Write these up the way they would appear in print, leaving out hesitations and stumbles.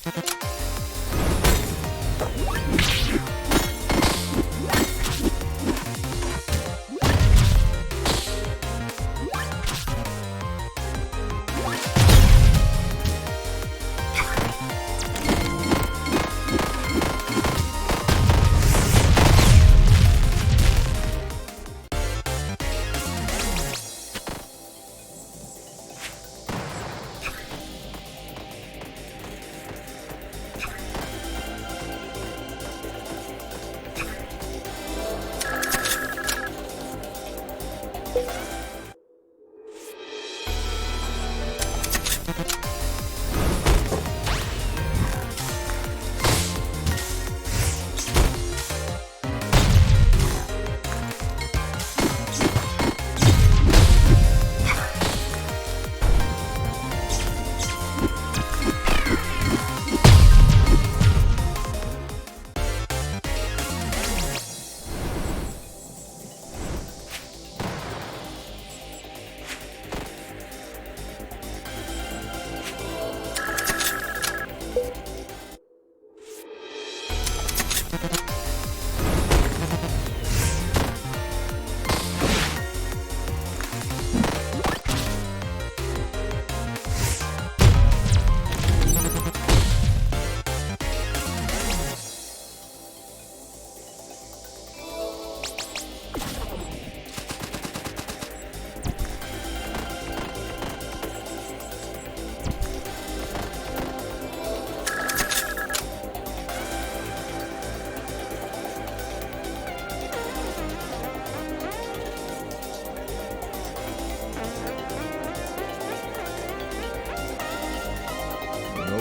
No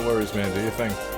worries, man. Do your thing.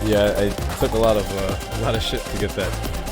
Yeah, I took a lot of shit to get that.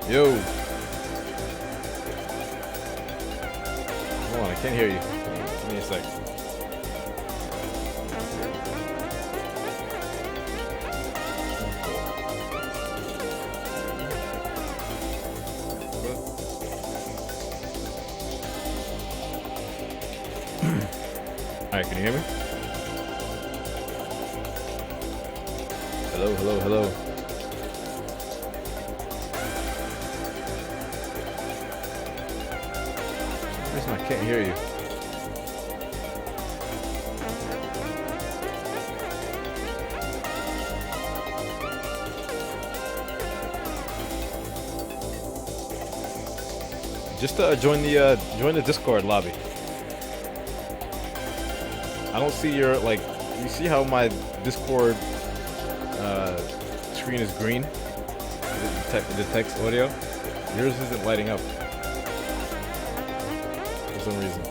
Yo. Hold on, I can't hear you. Give me a sec. Alright, can you hear me? Hello, hello, hello. For some reason I can't hear you. Just join the Discord lobby. I don't see your, like, you see how my Discord screen is green? It detects audio. Yours isn't lighting up for some reason.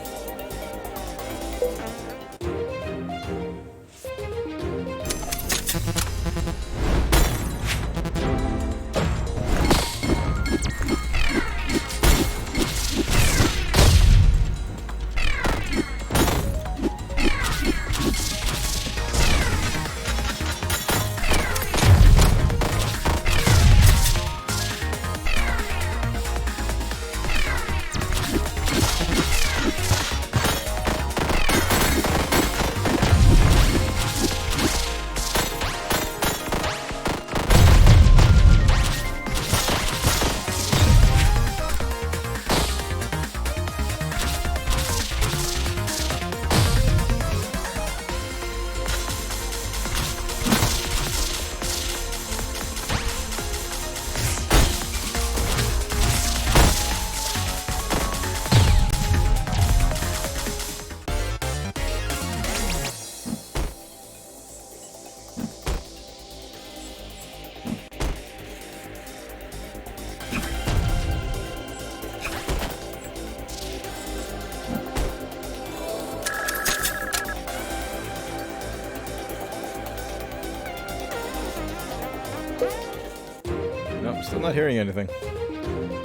Nope, still not hearing anything.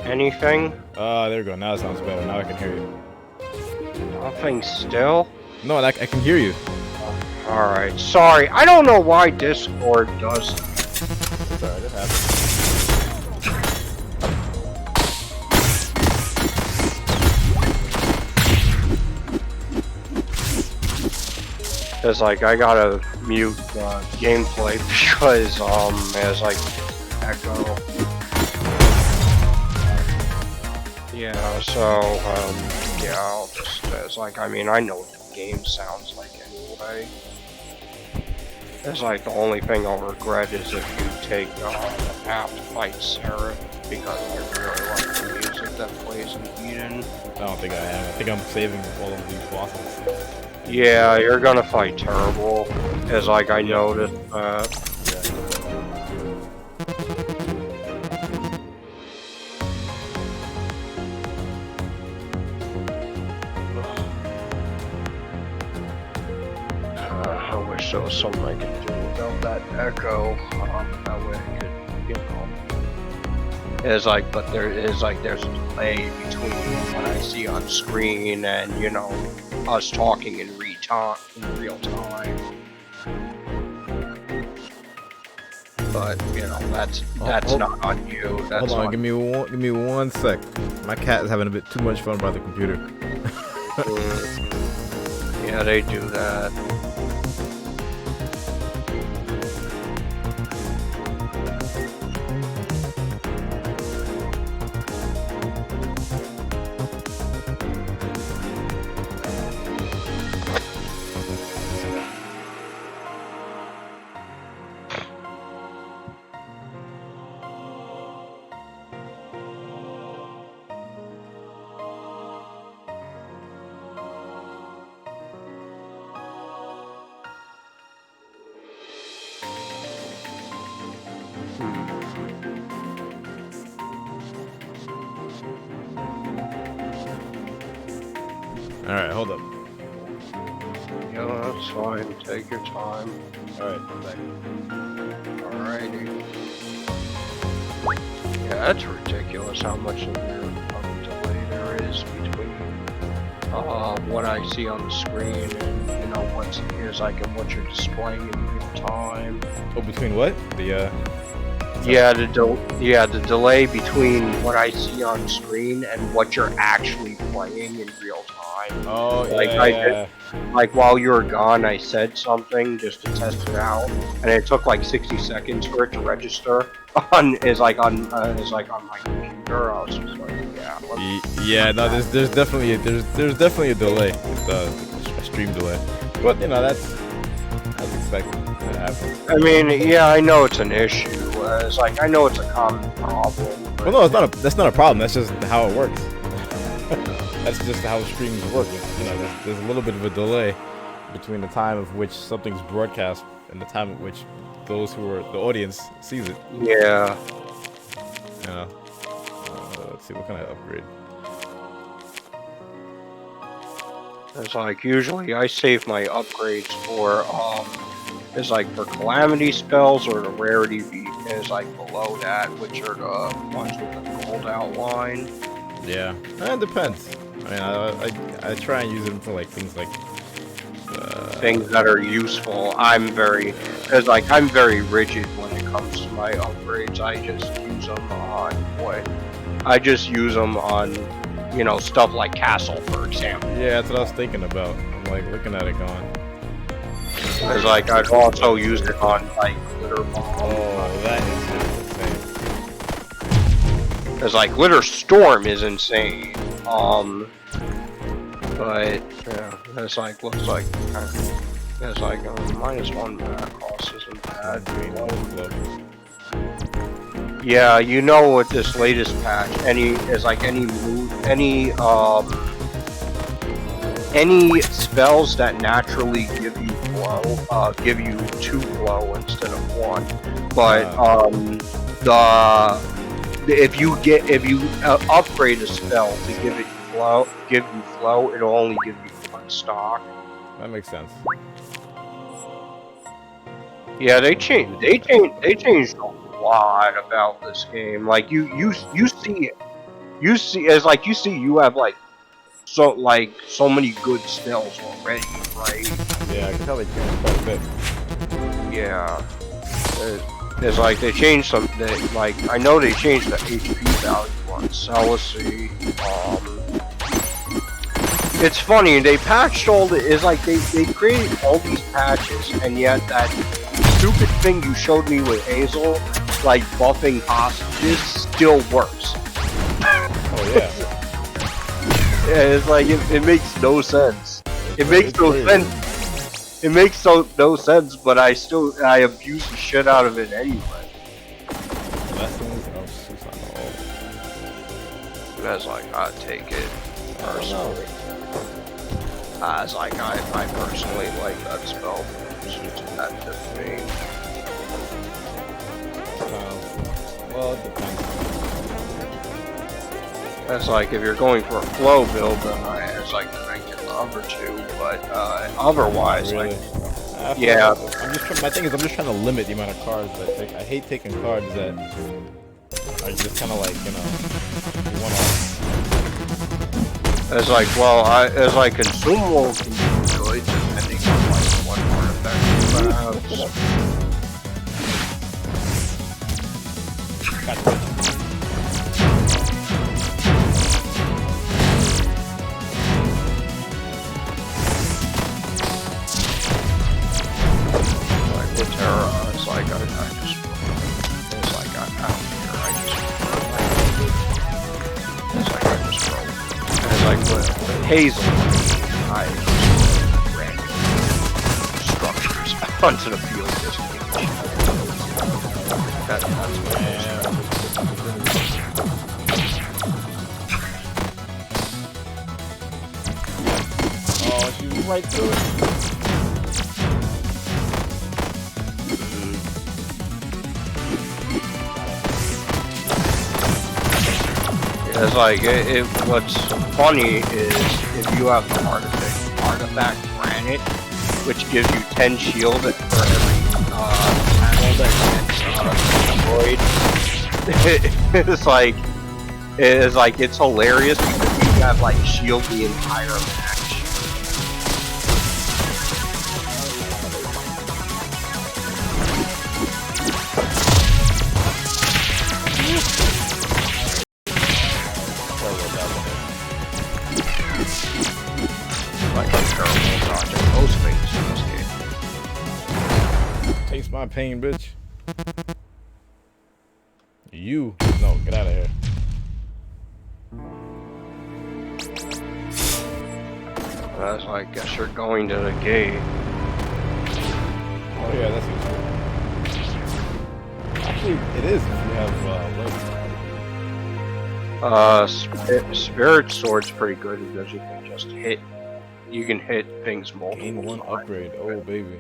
Anything? There we go. Now it sounds better. Now I can hear you. Nothing still? No, I can hear you. Alright, sorry. I don't know why Discord does that. It's alright, it happens. It's like, I gotta mute gameplay because, there's like echo. Yeah, so, yeah, I'll just, it's like, I mean, I know what the game sounds like anyway. It's like, the only thing I'll regret is if you take, the app to fight Sarah, because I really like the music that plays in Eden. I don't think I am. I think I'm saving all of these bosses. Yeah, you're gonna fight terrible, as like I noticed. I wish there was something I could do without that echo. That way I could, you know. It's like, but there is like there's a delay between what I see on screen and you know us talking in real time. But you know that's not on you. That's Hold on, give me one sec. My cat is having a bit too much fun by the computer. Yeah, they do that. Alright, hold up. Yeah, that's fine. Take your time. Alright, I'm back. Alrighty. Yeah, that's ridiculous how much of a delay there is between what I see on the screen and what's is like and what you're displaying in real time. Oh, between what? Yeah, the delay between what I see on screen and what you're actually playing in real time. Oh, like yeah. like while you were gone, I said something just to test it out, and it took like 60 seconds for it to register on my computer. I was just like, yeah. Yeah, no, there's definitely a delay. It's a stream delay, but that's expected to happen. I mean, yeah, I know it's an issue. It's like I know it's a common problem. Well, no, that's not a problem. That's just how it works. That's just how streams work. There's a little bit of a delay between the time of which something's broadcast and the time at which those who are the audience sees it. Yeah. Let's see, what can I upgrade? It's like usually I save my upgrades for it's like for calamity spells or the rarity is like below that, which are the ones with the gold outline. Yeah, it depends. I mean, I try and use them for like things like things that are useful. I'm very rigid when it comes to my upgrades. I just use them on stuff like castle, for example. Yeah, that's what I was thinking about. I'm like looking at it going. Because like I've also used it on like glitter bomb. Oh, that is insane. Because like glitter storm is insane. But yeah, it's like looks like it's like -1 back cost isn't bad. Yeah, with this latest patch, any spells that naturally give you flow, give you 2 flow instead of 1. But if you upgrade a spell to give you flow, it'll only give you 1 stock. That makes sense. Yeah, they changed a lot about this game. Like you see you have like so many good spells already, right? Yeah, I can tell they changed quite a bit. Yeah. It's like they changed I know they changed the HP value on Celicy. It's funny, they patched they created all these patches, and yet that stupid thing you showed me with Hazel, like buffing hostages, still works. Oh yeah. Yeah, it's like it makes no sense. It makes no sense, but I abuse the shit out of it anyway. Lessons of Susanoo. That's like I take it personally. It's like I personally like that spell. That to me. Well, it depends. That's like if you're going for a flow build, then I get the other 2. But otherwise, really? Yeah. My thing is, I'm just trying to limit the amount of cards that I take. I hate taking cards that are just kind of like one-off. It's like, consumable can be good depending on what artifact you have. Like with Terra, it's like I'm out here. It's like with Hazel, I ran structures onto the field just that's what it is. Oh, she was right through it. It's like what's funny is if you have the artifact granite, which gives you 10 shield for every panel that gets destroyed. it's like it's hilarious because you have like shield the entire match. Like I'm terrible at dodging most things in this game. Taste my pain, bitch. You no, get out of here. That's like, I guess you're going to the gate. Oh yeah, that's useful. Actually, it is if you have legs. Spirit Sword's pretty good because you can just hit. You can hit things multiple Gain one times. upgrade. Oh baby.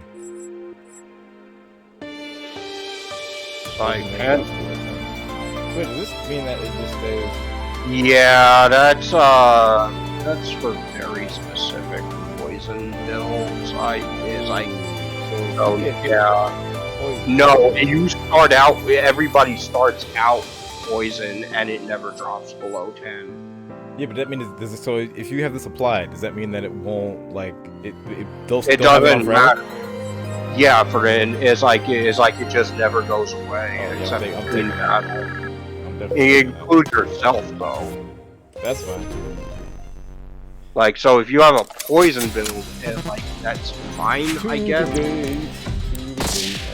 It's like, and, wait, does this mean that it just stays? yeah, that's for very specific poison builds. So yeah. poison. No, you start out. Everybody starts out poison, and it never drops below 10. Yeah, but that means does it, so if you have this applied, does that mean that it won't like they'll It still have it on doesn't forever? matter. Yeah, for it's like it just never goes away Oh, yeah, except I'm in battle. I'm definitely You taking that. include yourself though. That's fine. Like, so if you have a poison build, like that's fine, I guess. To the gate. I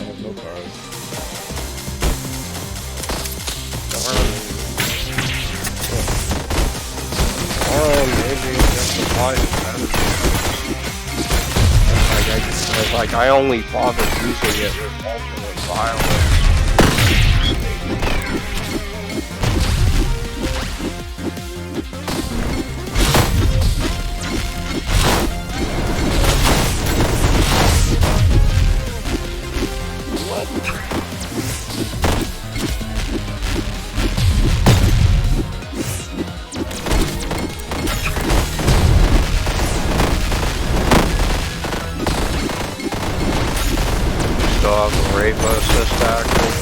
have no cards. Maybe it's just the it's like I only bothered using it with alternate violence. Still have the Rava assist active.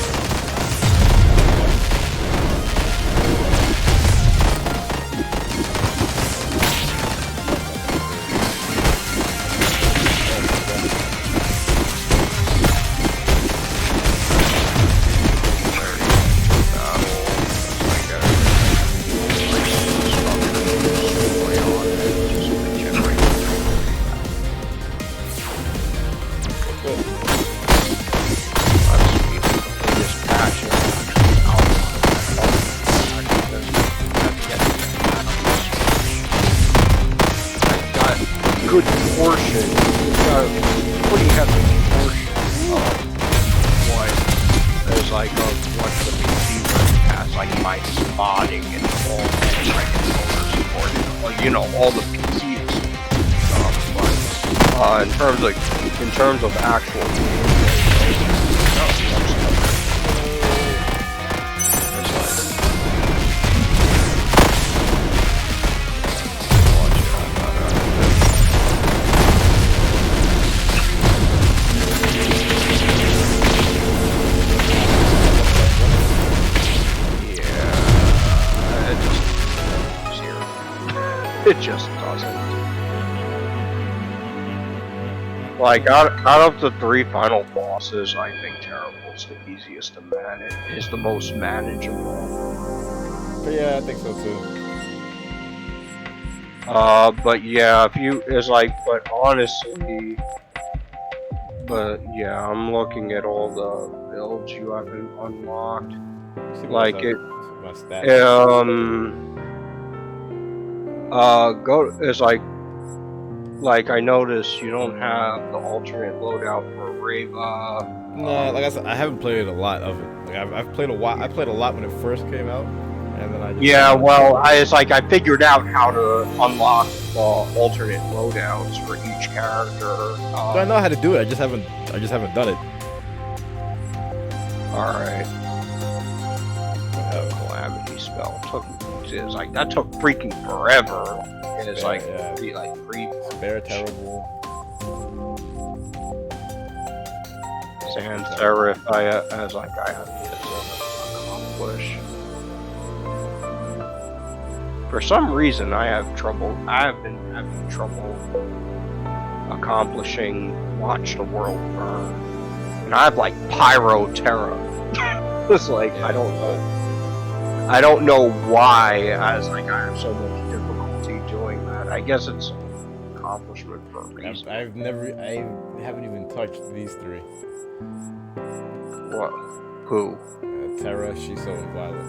Good portion, got a pretty heavy portion of what is like of what the PC has, like my spotting and all that, like controller support, well, you know, all the PC stuff, but in terms of actual it just doesn't. Like, out of the 3 final bosses, I think Terrible's the easiest to manage, is the most manageable. But yeah, I think so too. But yeah, if you, it's like, but honestly, but yeah, I'm looking at all the builds you haven't unlocked. See Like what's it, my stats. go, it's like I noticed you don't have the alternate loadout for Rava. Nah, like I said, I haven't played a lot of it. Like I've played a while. I played a lot when it first came out, and then I just Yeah, well, it's like I figured out how to unlock the alternate loadouts for each character. I know how to do it. I just haven't done it. All right. Calamity spell it's like that took freaking forever. And it's like be like Spare terrible. Sans serif, I have accomplish. For some reason, I have been having trouble accomplishing Watch the World Burn. And I have like Pyro Terra. It's like, I don't know why I have so much difficulty doing that. I guess it's an accomplishment for a reason. I haven't even touched these three. What? Who? Terra, Shiso, and Violet.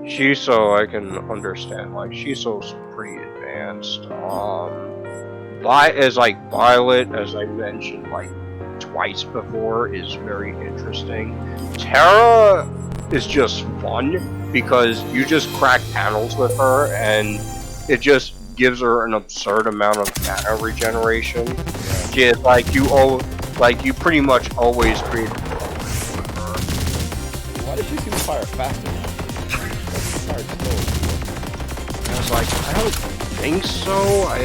Shiso, I can understand. Like, Shiso's pretty advanced. Is like Violet, as I mentioned like twice before, is very interesting. Terra is just fun because you just crack panels with her, and it just gives her an absurd amount of mana regeneration. Yeah, like you pretty much always create. Why does she seem to fire faster? I was like, I don't think so. I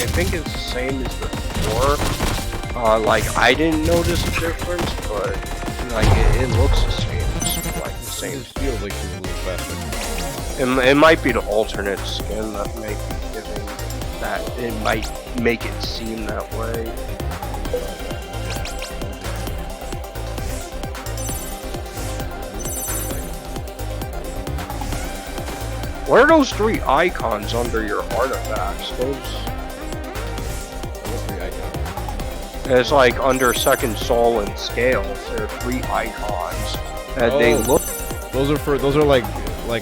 think it's the same as before. Like, I didn't notice a difference, but like it looks the same. It's like the same. It feels like she's a little faster. It might be the alternate skin that might be giving that. It might make it seem that way. What are those three icons under your artifacts? It's like under Second Soul and Scales. There are three icons, and they look. Those are like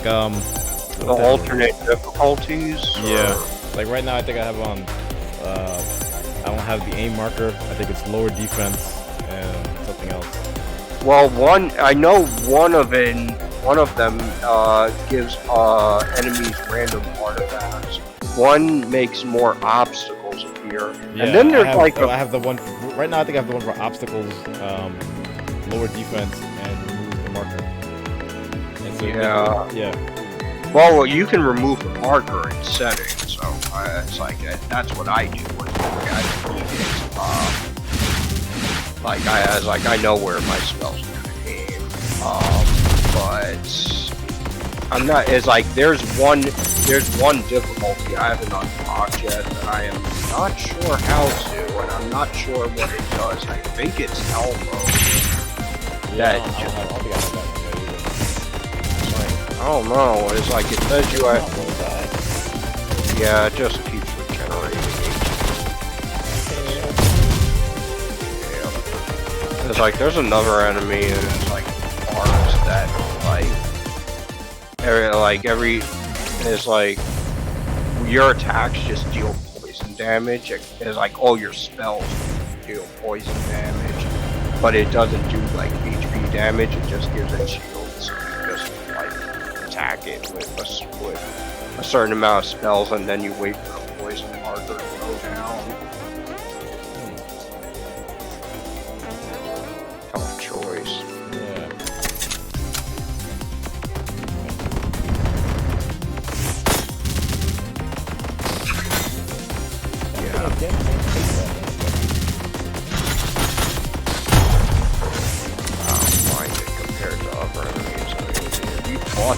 the alternate difficulties. Yeah. Like right now, I think I have on. I don't have the aim marker. I think it's lower defense and something else. Well, I know one of them gives enemies random artifacts. One makes more obstacles appear, yeah, and then there's I have the one right now. I think I have the one for obstacles, lower defense, and remove the marker. And so yeah. Well, you can remove the marker in settings, so it's like that's what I do. I know where my spells are gonna aim, but I'm not. It's like there's one difficulty I haven't unlocked yet that I am not sure how to, and I'm not sure what it does. I think it's elbow. Yeah, I don't know. It's like it says you have. Yeah, it just keeps regenerating. Yeah. It's like there's another enemy, and it's like bars that it's like your attacks just deal poison damage. It's like all your spells deal poison damage, but it doesn't do like HP damage. It just gives it shields. So you just like attack it with a certain amount of spells, and then you wait for the poison marker to go down. Tough choice.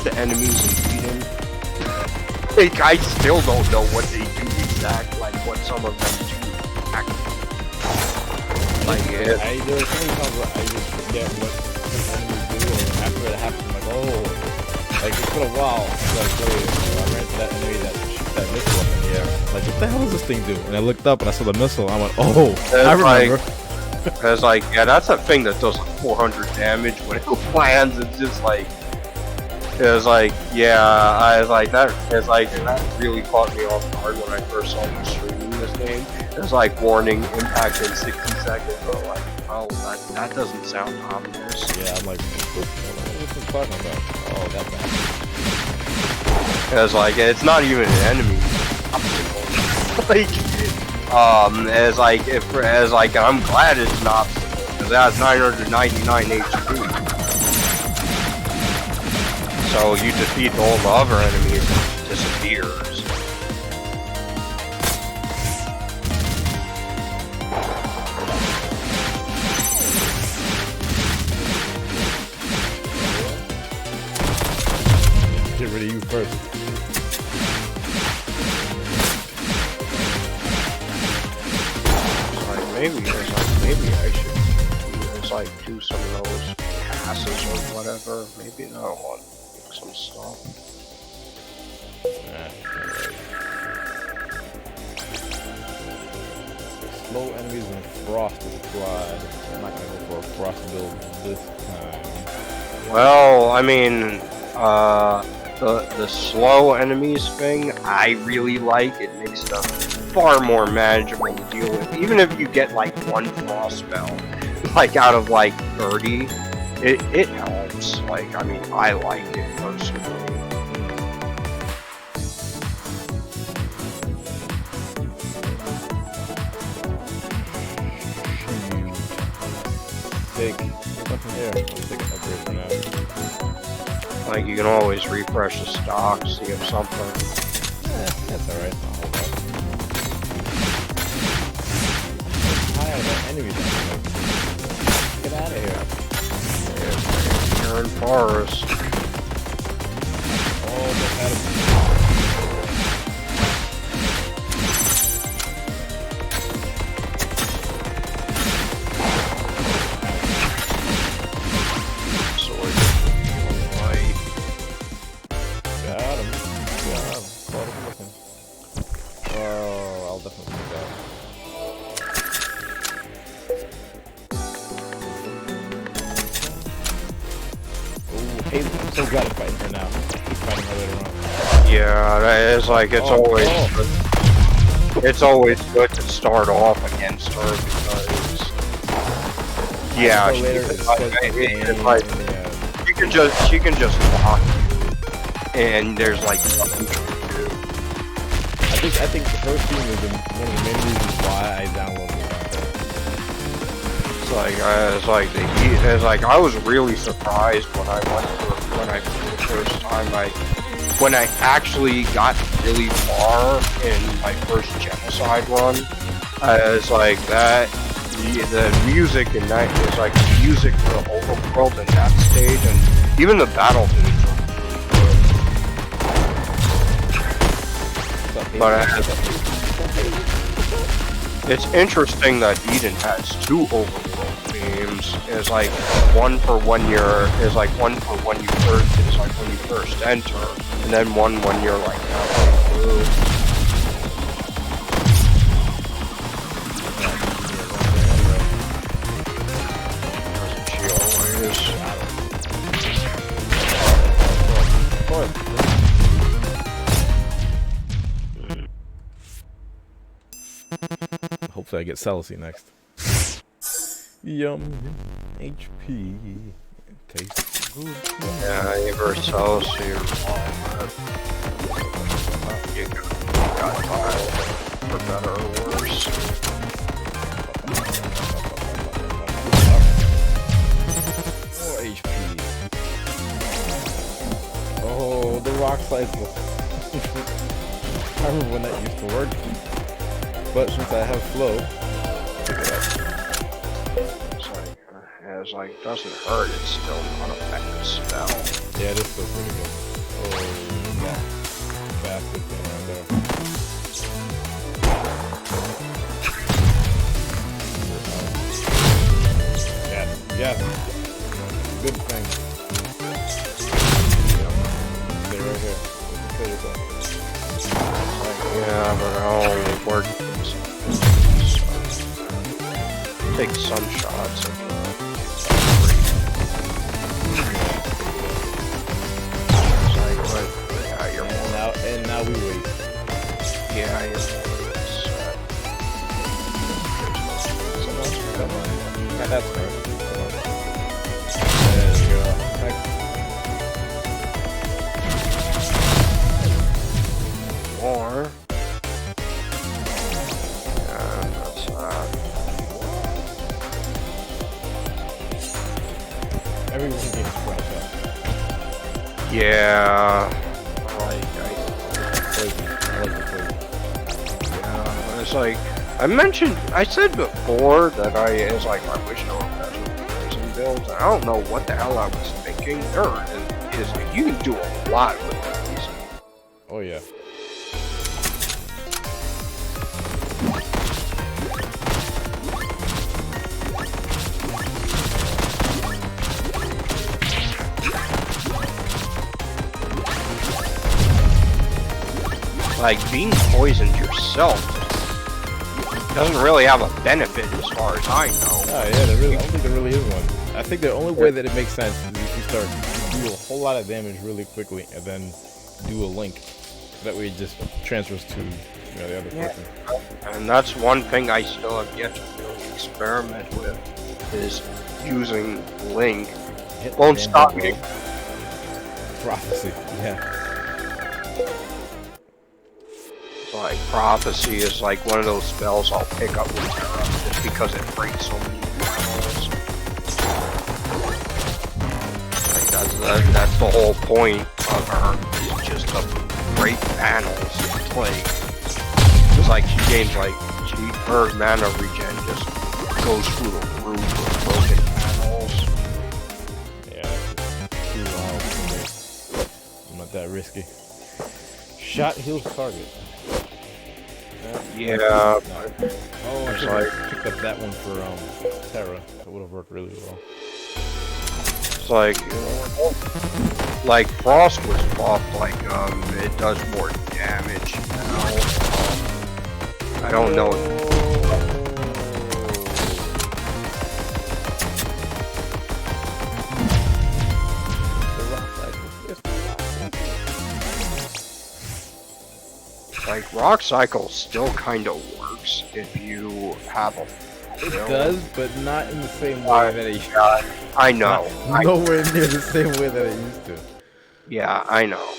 The enemies and beat them. Like, I still don't know what they do exactly, like what some of them do. Like, there's so many times where I just forget what some enemies do, and after it happens, I'm like, oh, like it's been a while since I played. I ran into that enemy that shoots that missile up in the air. Like, what the hell does this thing do? And I looked up and I saw the missile. And I went, oh, I remember. It's like, yeah, that's a thing that does 400 damage when it lands. It's just like. It was like, yeah, I was like, that really caught me off guard when I first saw you streaming this game. It was like, warning, impact in 60 seconds, but like, oh, that doesn't sound ominous. Yeah, I'm like, what's this talking about? Oh, that's It was like, it's not even an enemy. I'm glad it's an obstacle, because it has 999 HP. So you defeat all the other enemies and it disappears. get rid of you first. Maybe I should do some of those passes or whatever. Maybe I don't want some stuff. Slow enemies and frost is applied. I'm not gonna go for a frost build this time. Well, I mean, the slow enemies thing I really like. It makes stuff far more manageable to deal with. Even if you get like one frost spell, like out of like 30, it helps. Like, I mean, I like it personally. Take something here. I'll take an upgrade for now. Like, you can always refresh the stock, see if something. That's alright. I'll hold on. High out of that enemy down there. Get out of here. You're in forest. Almost had a so glad I'm fighting her now. Keep fighting her later on. Yeah, it's like it's always good to start off against her because yeah, she can just lock you, and there's like nothing to do. I think her team is one of the main reasons why I downloaded it. It's like I was really surprised when I went for the first time. When I actually got really far in my first genocide run, it's like that. The music in that is like the music for the overworld in that stage, and even the battle themes are good. But it's interesting that Eden has two overworld themes. Is like one for when you first enter, and then one when you're like halfway through. Doesn't she always? Hopefully I get Celicy next. Yum. HP. Tastes good. Yeah, you were Celicy. You got time, for better or worse. More HP. Oh, the rock cycle. I remember when that used to work. But since I have flow, pick it up. It's like, doesn't hurt, it's still not effective spell. Yeah, it is still pretty good. Oh, that bastard thing right there. Yeah, good thing. Stay right here. Kill yourself. Yeah, but I only work. Take some shots. And now we wait. Yeah, you're Come on. Yeah, that's fair. There you go. Or yeah, that's everyone gets scratched up. yeah. It's like I said before that I wish there were better poison builds. I don't know what the hell I was thinking. There is like you can do a lot with it. Oh yeah. Like, being poisoned yourself doesn't really have a benefit as far as I know. Oh yeah, I don't think there really is one. I think the only way that it makes sense is if you start do a whole lot of damage really quickly and then do a link. That way it just transfers to the other person. And that's one thing I still have yet to really experiment with, is using Link. Won't stop me. Prophecy, yeah. Like, Prophecy is like one of those spells I'll pick up with her just because it breaks so many panels. Like, that's the whole point of her, is just to break panels. Like, it's like she gains her mana regen just goes through the roof with broken panels. Yeah, too wild for me. I'm not that risky. Shot heals target. Yeah. Oh, I should have picked up that one for Terra. That would have worked really well. It's like, like Frost was buffed, like it does more damage now. I don't know. Like, Rock Cycle still kind of works if you have a... It does, but not in the same way that it used to. I know. Nowhere near the same way that it used to. Yeah, I know.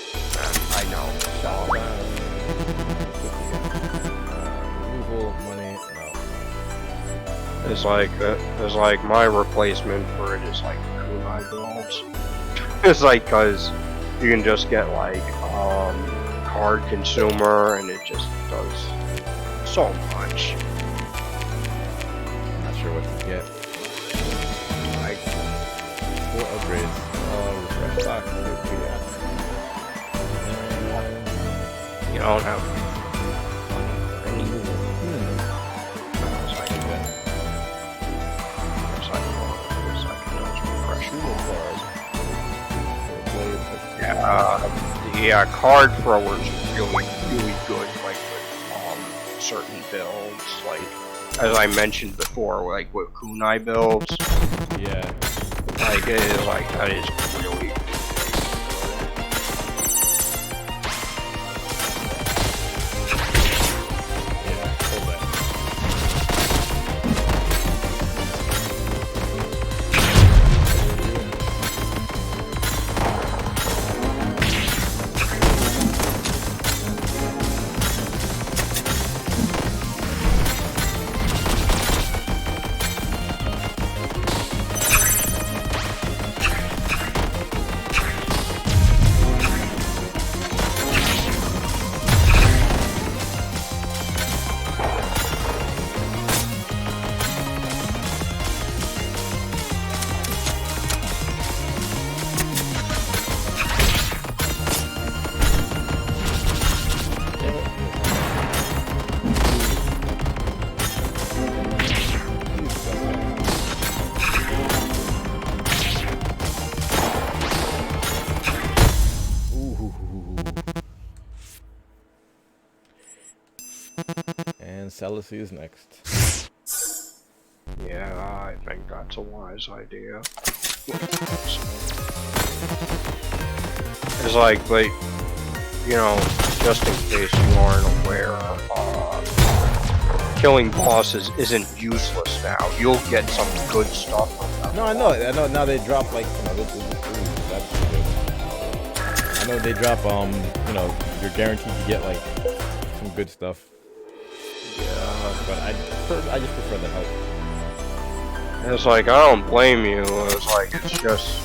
I know. Removal, money, no. It's like my replacement for it is like kunai builds. It's like, cause you can just get like card consumer and it just does so much. Not sure what to get. Like 4 upgrades. Refresh stock. You don't have any. Yeah, card throwers really good, like with certain builds, like as I mentioned before, like with kunai builds. Yeah. Like it is like that is really. And Celicy is next. Yeah, I think that's a wise idea. It's like, but you know, just in case you aren't aware, killing bosses isn't useless now. You'll get some good stuff from them. No, I know. Now they drop like that's good. I know they drop you're guaranteed to get like some good stuff. Yeah, but I just prefer the health. It's like, I don't blame you. It's like, it's just,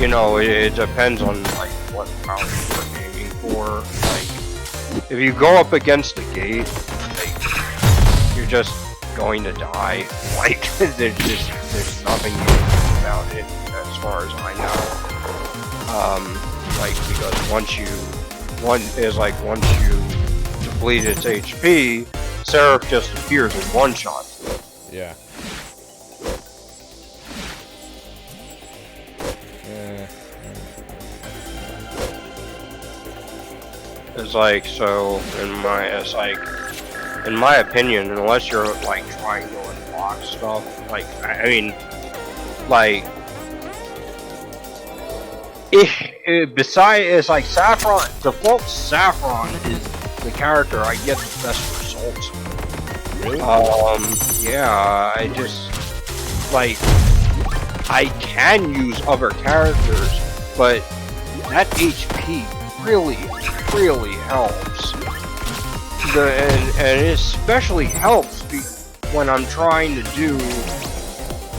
you know, it depends on like what power you're aiming for. Like, if you go up against the gate, like, you're just going to die. Like, there's nothing you can do about it as far as I know. Like, because once you deplete its HP, Seraph just appears in one shot. Yeah. It's like, so in my opinion, unless you're like trying to unlock stuff, like I mean, like besides, it's like Saffron, default Saffron is the character I get the best results. Really? Yeah, I just like I can use other characters, but that HP really helps. And it especially helps when I'm trying to do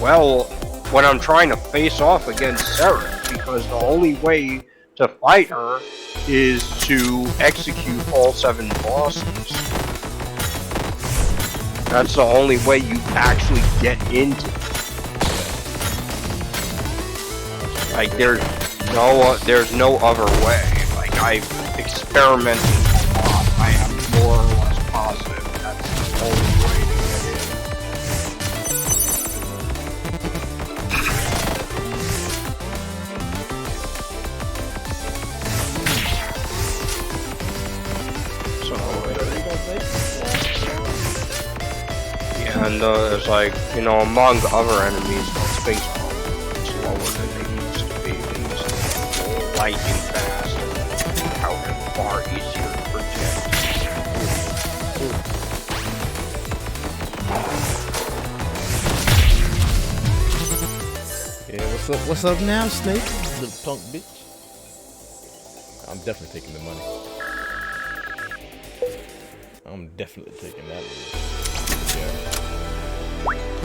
well, when I'm trying to face off against Seraph, because the only way to fight her is to execute all 7 bosses. That's the only way you actually get into it. Like there's no other way. Like I've experimented a lot. I am more or less positive that's the only way to get in. So yeah, and it's like, you know, among other enemies, those things are slower than they used to be. They used to be lightning fast and how they're far easier to protect. Yeah, what's up now, Snake? The punk bitch. I'm definitely taking the money. I'm definitely taking that money. Yeah.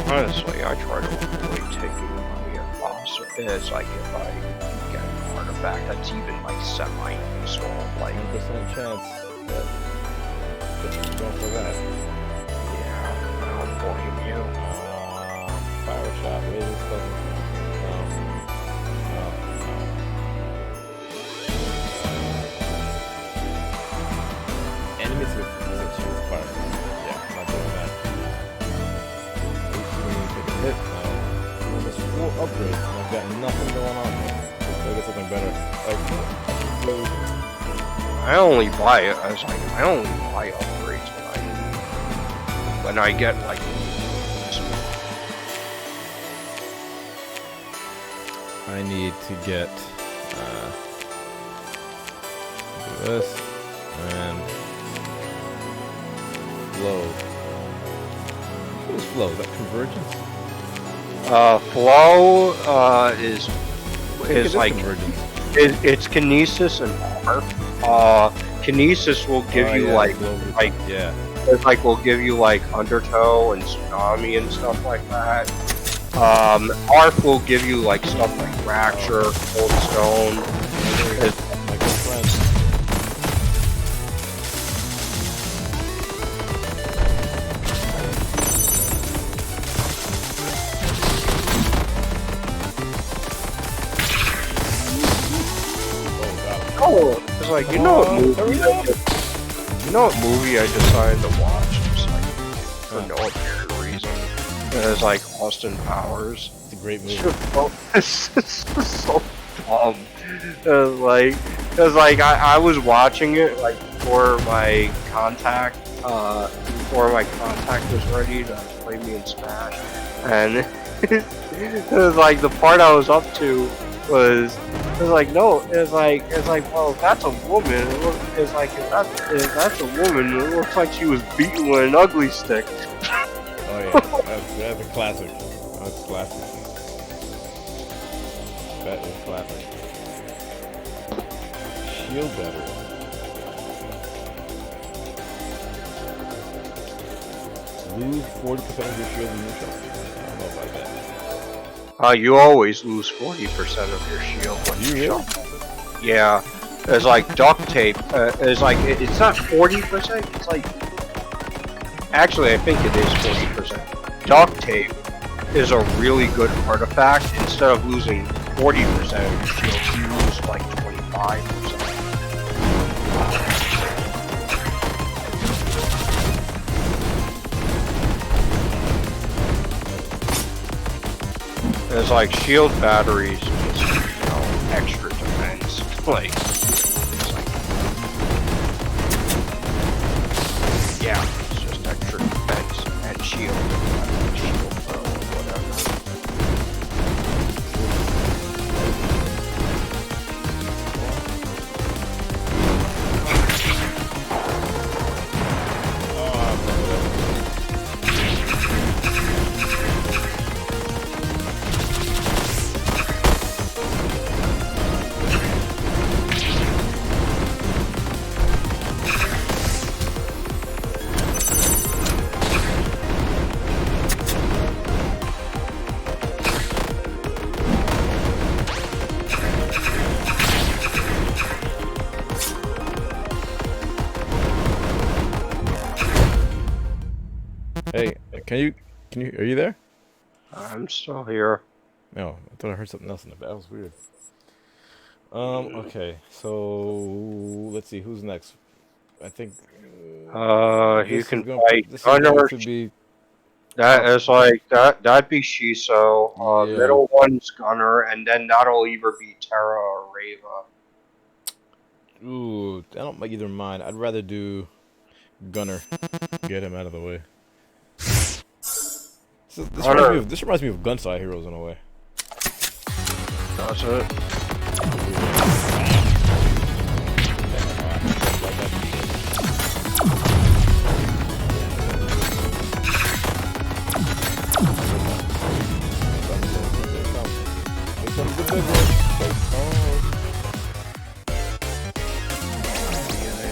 Honestly, I try to avoid taking the money if possible. It's like if I get an artifact that's even like semi-useful, like 100% chance that going for that. yeah, I don't blame you. Fire shot, laser stuff. Enemies with fire. Yeah, not doing that. Hit. There's 4 upgrades, and I've got nothing going on here. I'll get something better. Like, I only buy upgrades when I get like. I need to get do this and flow. What is flow? Is that convergence? Flow is like convergence. it's kinesis and arc. Kinesis will give you yeah, like yeah. It's like will give you like undertow and tsunami and stuff like that. Arc will give you like stuff like fracture, cold stone. My good friend. Oh, it's like you know what movie I decided to watch just like for no apparent reason. It's like Austin Powers. It's a great movie. It's so dumb. It's like I was watching it like before my contact was ready to play me in Smash, and it was like the part I was up to was like no, it's like well if that's a woman, it's like if that's a woman, it looks like she was beaten with an ugly stick. Oh yeah, that's a classic. That's classic. That is classic. Shield battery. Lose 40% of your shield in your shot. I don't know about that. You always lose 40% of your shield when you really? shot. Yeah, it's like duct tape. It's like it's not 40%. It's like actually I think it is 40%. Duct tape is a really good artifact. Instead of losing 40% of your shield, you lose like 25%. There's like shield batteries, just, you know, extra defense. Like, it's like, yeah, it's just extra defense and shield. Shield throw or whatever. Hey, are you there? I'm still here. No, I thought I heard something else in the back. That was weird. Okay, so let's see who's next. I think You can this fight is going Gunner. to be That is like that'd be Shiso. yeah. Middle one's Gunner, and then that'll either be Terra or Reva. Ooh, I don't like either mine. I'd rather do Gunner. Get him out of the way. This reminds me of Gunside Heroes in a way. Does it?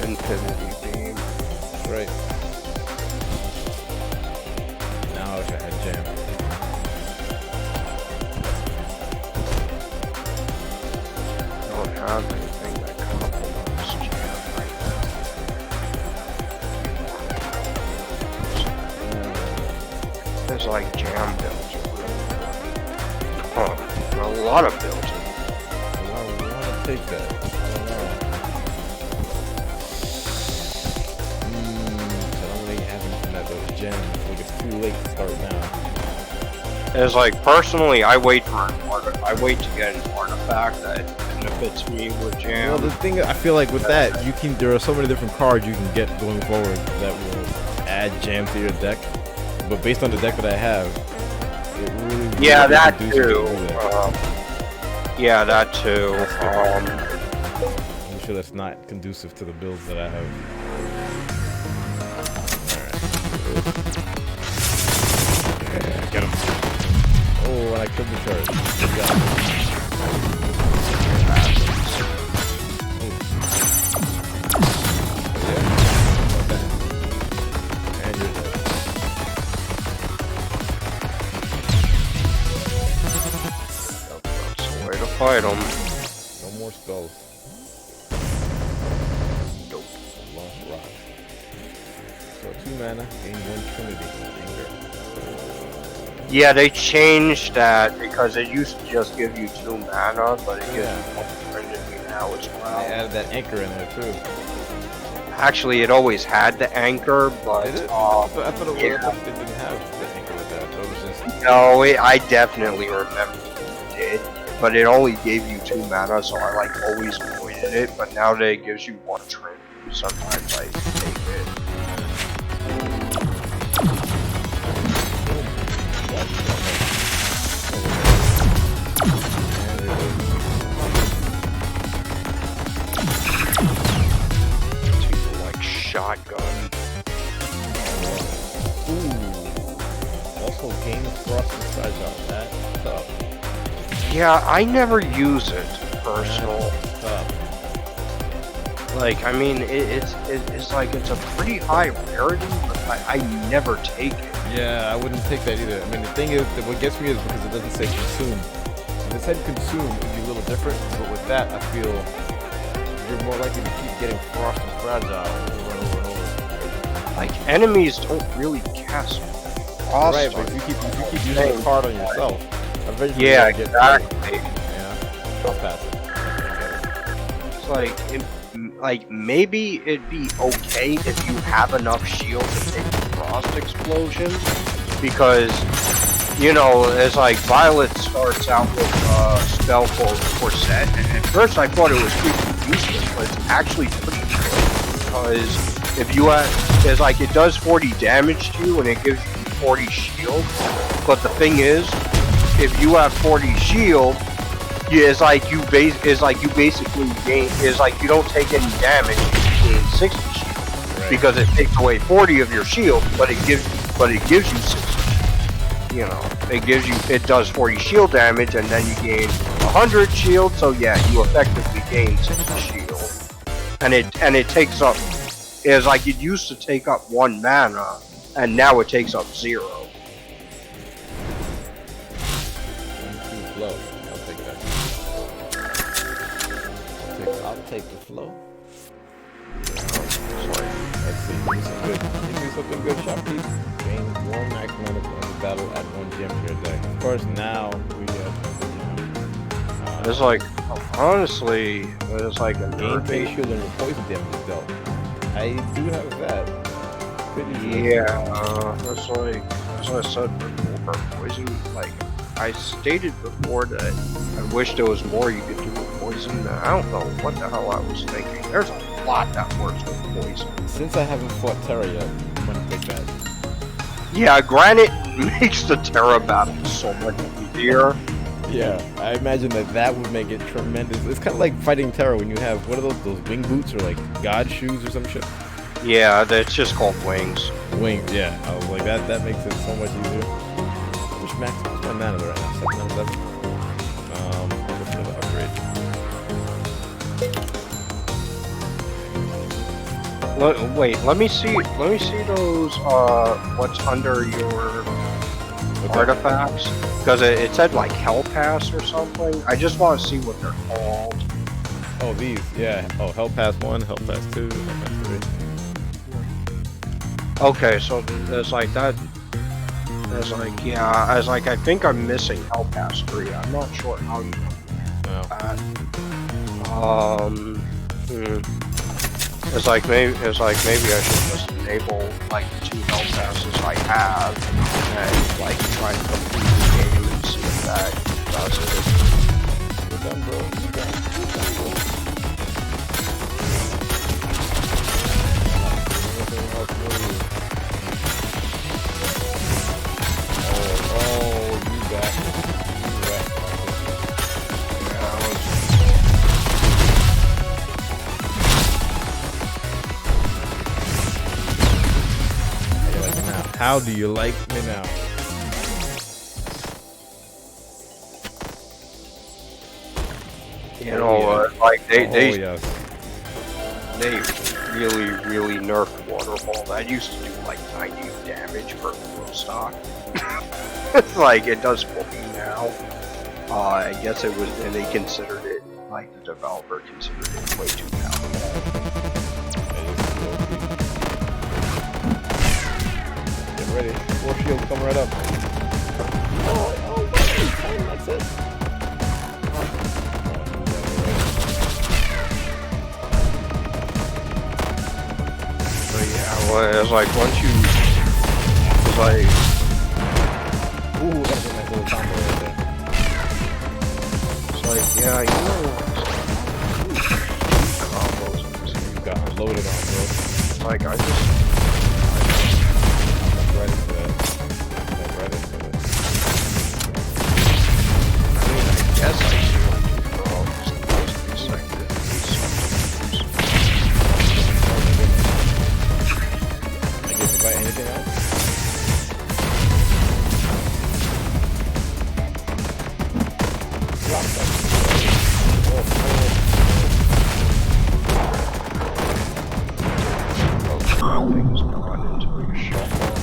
Infinity beam. Right. Now I wish I had Jam. I don't have anything that complements Jam right now. There's like Jam builds are really good. A lot of builds. I want to take that. I don't know. I don't really have anything at those gems. Like it's too late to start now. It's like personally, I wait to get an artifact that benefits me with Jam. Well, the thing I feel like with that, there are so many different cards you can get going forward that will add Jam to your deck. But based on the deck that I have, it really Yeah, really that reduces too. it. Yeah, that too. I'm sure that's not conducive to the builds that I have. Alright. Get him. Oh, and I killed the charge. Good job. And you're dead. That's the way to fight them. No more skulls. Nope. Lost rock. So 2 mana, gain 1 Trinity. Yeah, they changed that because it used to just give you 2 mana, but it gives you 1 Trinity now as They well. added that anchor in there too. Actually, it always had the anchor, but Did it? I thought it was, yeah. it didn't have the anchor with that. So it was just No, I definitely remember it did, but it only gave you 2 mana, so I like always avoided it. But now that it gives you 1 Trinity, sometimes I take it. Like shotgun. ooh. Also gain frost and fragile. That's tough. Yeah, I never use it personal. That's tough. Like, I mean, it's like it's a pretty high rarity, but I never take it. Yeah, I wouldn't take that either. I mean, the thing is that what gets me is because it doesn't say consume. If it said consume, it would be a little different. But with that, I feel you're more likely to keep getting frost and fragile over and over and over. Like, enemies don't really cast frost. Right, but if you keep using the card on yourself, eventually Yeah, you'll get exactly. Yeah, I'll pass it. It's like maybe it'd be okay if you have enough shield to take the frost explosion, because you know, it's like Violet starts out with a spell called Corset, and at first I thought it was pretty useless, but it's actually pretty good because if you have, it's like it does 40 damage to you and it gives you 40 shield. But the thing is, if you have 40 shield, it's like you basically gain. It's like you don't take any damage, you gain 60 shield because it takes away 40 of your shield, but it gives you 60. You know, it does 40 shield damage, and then you gain 100 shield. So yeah, you effectively gain 60 shield, and it takes up. It's like it used to take up 1 mana, and now it takes up 0. Flow. I'll take that. I'll take the flow. Let's see. Do something good, Shopkeep. Gain 1 max mana for any battle at 1 gem per day. Of course, now we get. It's like, honestly, it's like a gain base shield and poison damage dealt. I do have that. Yeah, that's like, as I said before, poison, like, I stated before that I wish there was more you could do with poison. I don't know what the hell I was thinking. There's a lot that works with poison. Since I haven't fought Terra yet, I'm gonna take that. Yeah, granted, makes the Terra battle so much easier. Yeah, I imagine that would make it tremendous. It's kind of like fighting Terra when you have, what are those wing boots or like god shoes or some shit? Yeah, that's just called wings. Wings, yeah. I was like, that makes it so much easier. Which max? What's my mana right now? 797? I'll go for the upgrade. Wait, let me see those, what's under your artifacts? Because it said like Hell Pass or something. I just want to see what they're called. Oh, these, yeah. Oh, Hell Pass 1, Hell Pass 2, Hell Pass 3. Okay, so there's like that. There's like, yeah, I was like, I think I'm missing Hell Pass 3. I'm not sure how you do that. It's like maybe I should just enable like the 2 Hell Passes I have and like try to complete the game and see if that does it. We're done, bro. We're done. How do you like me now? You know, like they yes. they really nerfed Waterfall. That used to do like 90 damage per full stock. It's like it does 40 now. I guess it was, and they considered it, like the developer considered it way too powerful. Get ready. 4 shields come right up. Oh, that's it. So yeah, well, it's like once you, it's like, ooh, that's a nice little combo right there. It's like, yeah, you know, combos. You got loaded on, bro. It's like I just. Right into that. Right into it. I mean, I guess I should. Well, just like I get to buy anything else? Drop that. things gone into a shuffle.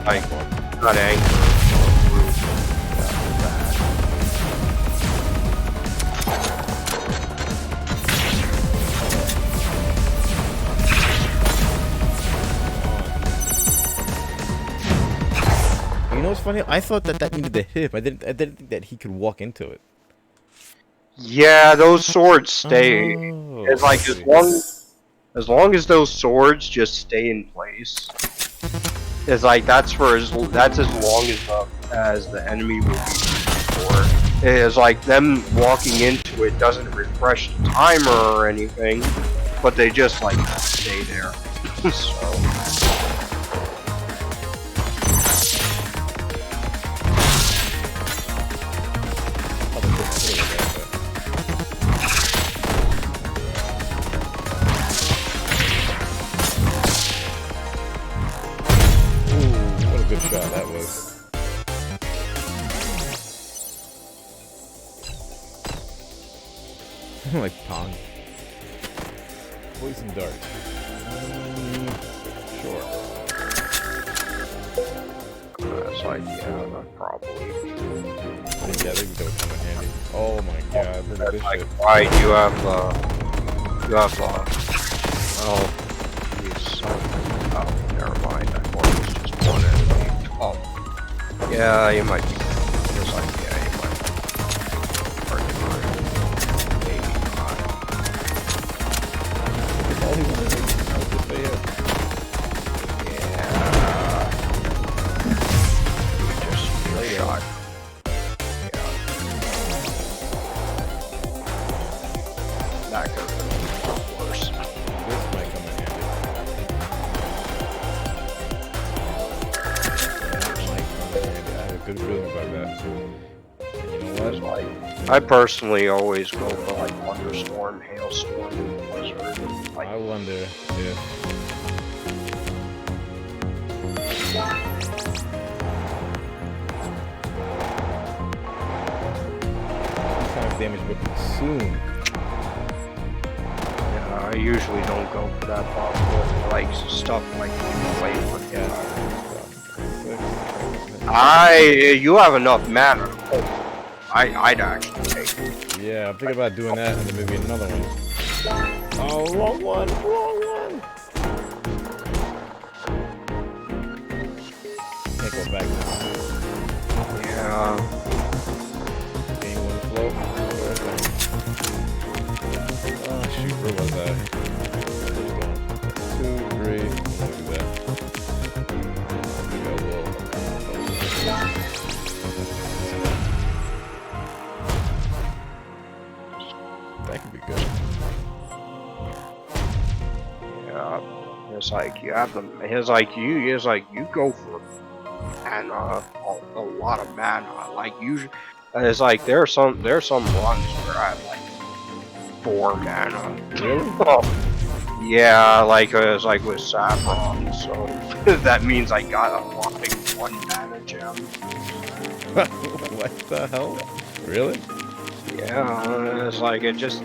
like not angry. You know what's funny? I thought that needed to hit him. I didn't think that he could walk into it. Yeah, those swords stay. Oh, It's like as long as those swords just stay in place. It's like that's as long as the enemy will be for. It's like them walking into it doesn't refresh the timer or anything, but they just like stay there. So. Good shot that was. Like Pong. Poison dart. Sure. It's like, yeah, that probably. Yeah, they would come in handy. Oh my god, look at this like, shit. why you have oh, never mind. I thought it was just one enemy. Oh, yeah, you might be. It's like, yeah, you might. Or you might. Maybe not. All he wanted to stay up. Yeah. You just shot. That could have been worse. This might come in handy. I have a good feeling about that. And you know what? Like, I personally always go for like thunderstorm, hailstorm, and blizzard. Like, I wonder if this kind of damage would consume. yeah, I usually don't go for that possible like stuff like flavor. You have enough mana. I'd actually take it. Yeah, I'm thinking about doing that and then maybe another one. Oh, wrong one, wrong one. Can't go back now. Yeah. Game one flow. Oh shoot, where was I? 2, 3. I'm gonna do that. Maybe I will. That could be good. Yeah. It's like you have them. It's like you go for and a lot of mana. Like usually, it's like there's some runs where I have like 4 mana. Really? Yeah, like it's like with Saffron, so that means I got a whopping 1 mana gem. What the hell? Really? Yeah, it's like it just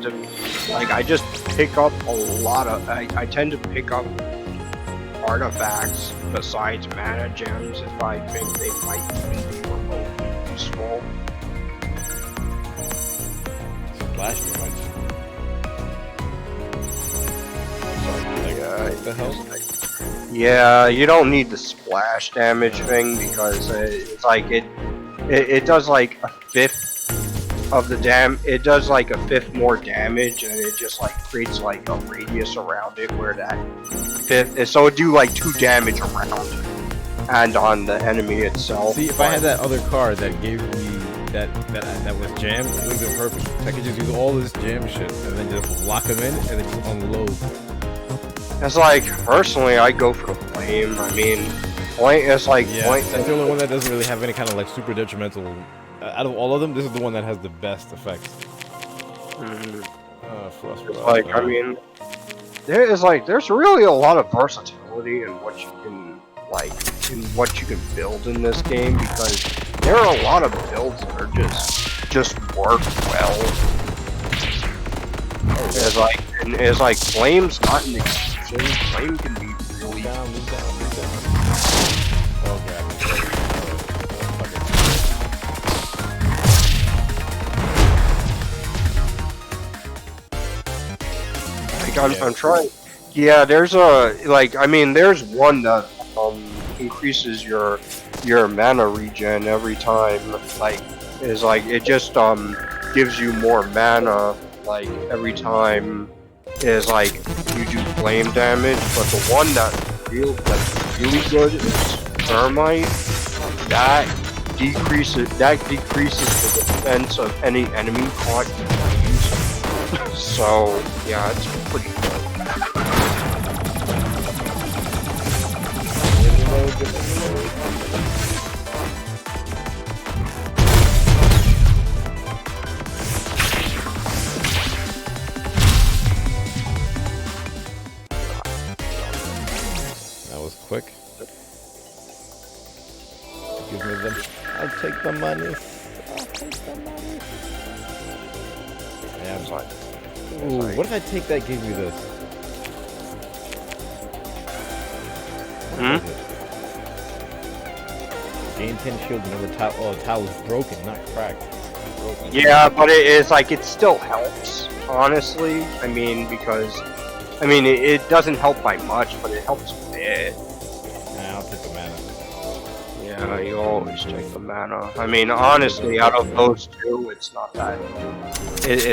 like I just pick up a lot of. I tend to pick up artifacts besides mana gems if I think they might be remotely useful. Splash damage. What the hell? Yeah, you don't need the splash damage thing because it's like it does like a 5th of the it does like a 5th more damage, and it just like creates like a radius around it where that 5th so it do like 2 damage around and on the enemy itself. See, if I had that other card that gave me that was jammed, it would have been perfect. I could just use all this jam shit and then just lock them in and then just unload. It's like personally, I go for the flame. I mean, it's like that's the only one that doesn't really have any kind of like super detrimental. Out of all of them, this is the one that has the best effects. Frost. It's like I mean, there's really a lot of versatility in what you can build in this game because there are a lot of builds that are just work well. It's like flame's not an exception. Flame can be really. Move down. Oh god. I'm trying. Yeah, there's there's one that increases your mana regen every time. Like, is like it just gives you more mana. Like every time is like you do flame damage. But the one that's really good is thermite. That decreases the defense of any enemy caught in flames. So yeah, it's pretty good. That was quick. Give me them. I'll take the money. I'll take the money. Yeah, I'm like, ooh, what if I take that? Give me this. Gain 10 shield whenever tile. Oh, the tile is broken, not cracked. Broken. Yeah, but it still helps. Honestly, I mean, because it doesn't help by much, but it helps a bit. Yeah, I'll take the mana. Yeah, you always take the mana. I mean, honestly, out of those two, it's not that.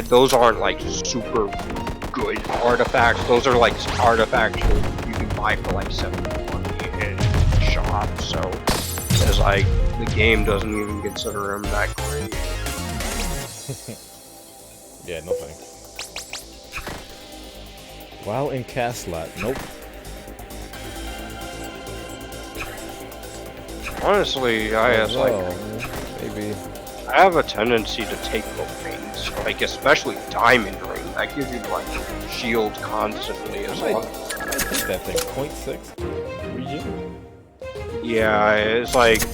Those aren't like super good artifacts. Those are like artifacts you can buy for like $7 in shop. So it's like the game doesn't even consider them that great. Yeah, no thanks. While in cast slot, nope. Honestly, maybe. I have a tendency to take the rings, like especially diamond ring. That gives you like shield constantly as well. I take that thing 0.6 region. Yeah, it's like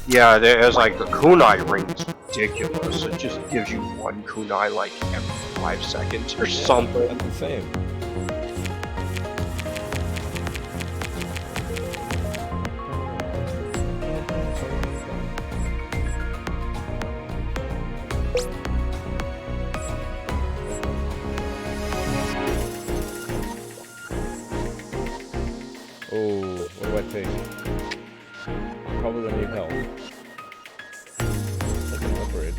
there's like the kunai ring is ridiculous. It just gives you one kunai like every 5 seconds or something. That's insane. Oh, what do I take? Probably gonna need help. Take an upgrade.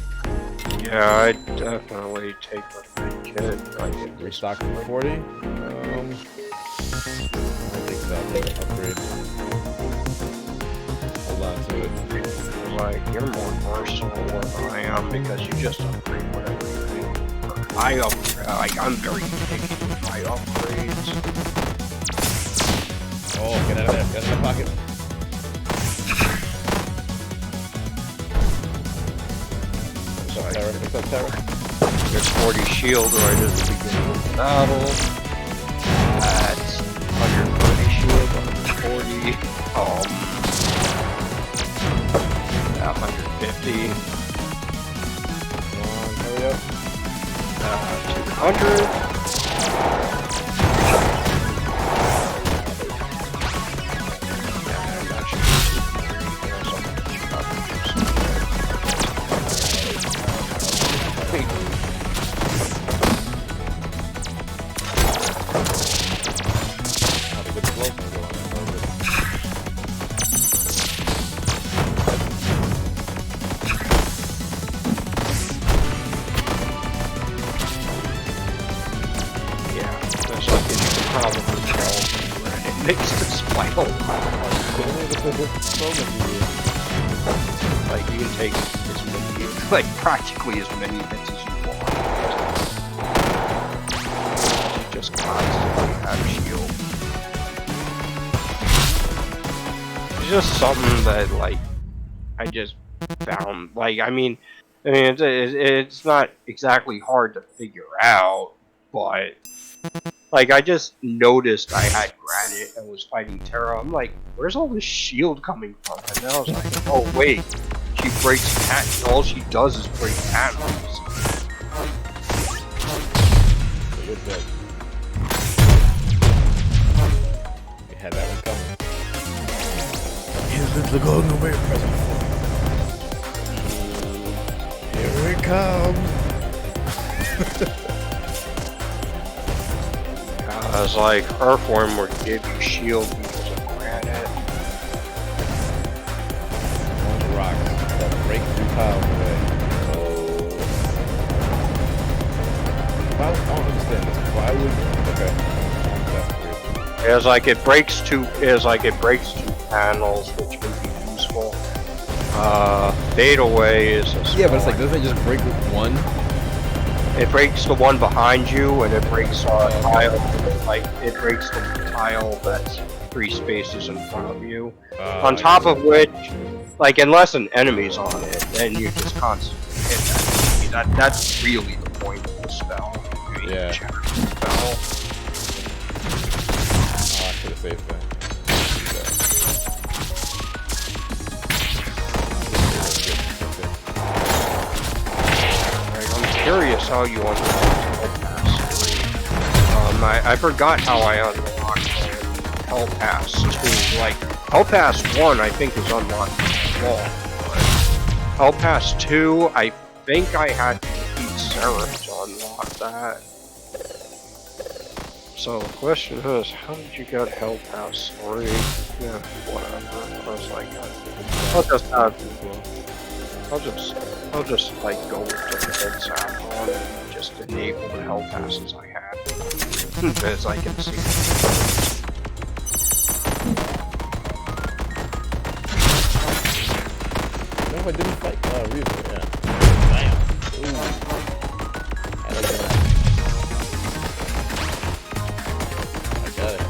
Yeah, I definitely take the main kit. I get Restock for 40. I think so. I'll take an upgrade. Hold on to it. like you're more versatile than I am because you just upgrade whatever you do. I'm very picky with my upgrades. Oh, get out of there. Get in the pocket. So Terra, what's up, Terra? there's 40 shield right at the beginning of the battle. That's 130 shield, 140. 150. Come on, hurry up. 200. Like you can take as many, like practically as many hits as you want. You just constantly have shield. It's just something that like I just found. Like I mean, it's not exactly hard to figure out, but. Like, I just noticed I had Granite and was fighting Terra. I'm like, where's all this shield coming from? And then I was like, oh wait, she breaks panels. All she does is break panels. Good bit. We had that one coming. Is it the golden away present? Here it comes. As like Earthworm would give you shield because of granite. Orange rocks that break through tiles away. Oh. I don't understand this. Why would? Okay. That's weird. It's like it breaks two panels, which can be useful. Fade away is a Yeah, but it's like, doesn't it just break with one? It breaks the one behind you, and it breaks tile. Like it breaks the tile that's 3 spaces in front of you. On top of which, like unless an enemy's on it, then you just constantly hit that enemy. That's really the point of the spell. Yeah. Spell. Oh, I should have saved that. I'm curious how you unlock Hell Pass 3. I forgot how I unlocked Hell Pass 2. Like, Hell Pass 1 I think is unlocked by default, but Hell Pass 2, I think I had to defeat Seraph to unlock that. So the question is, how did you get Hell Pass 3? Yeah, whatever. I was like, I'll just like go with the default saffron and just enable the Hell Passes I had. As I can see. No, I didn't fight. Reaver, yeah. Damn. Ooh. I like that. I got it.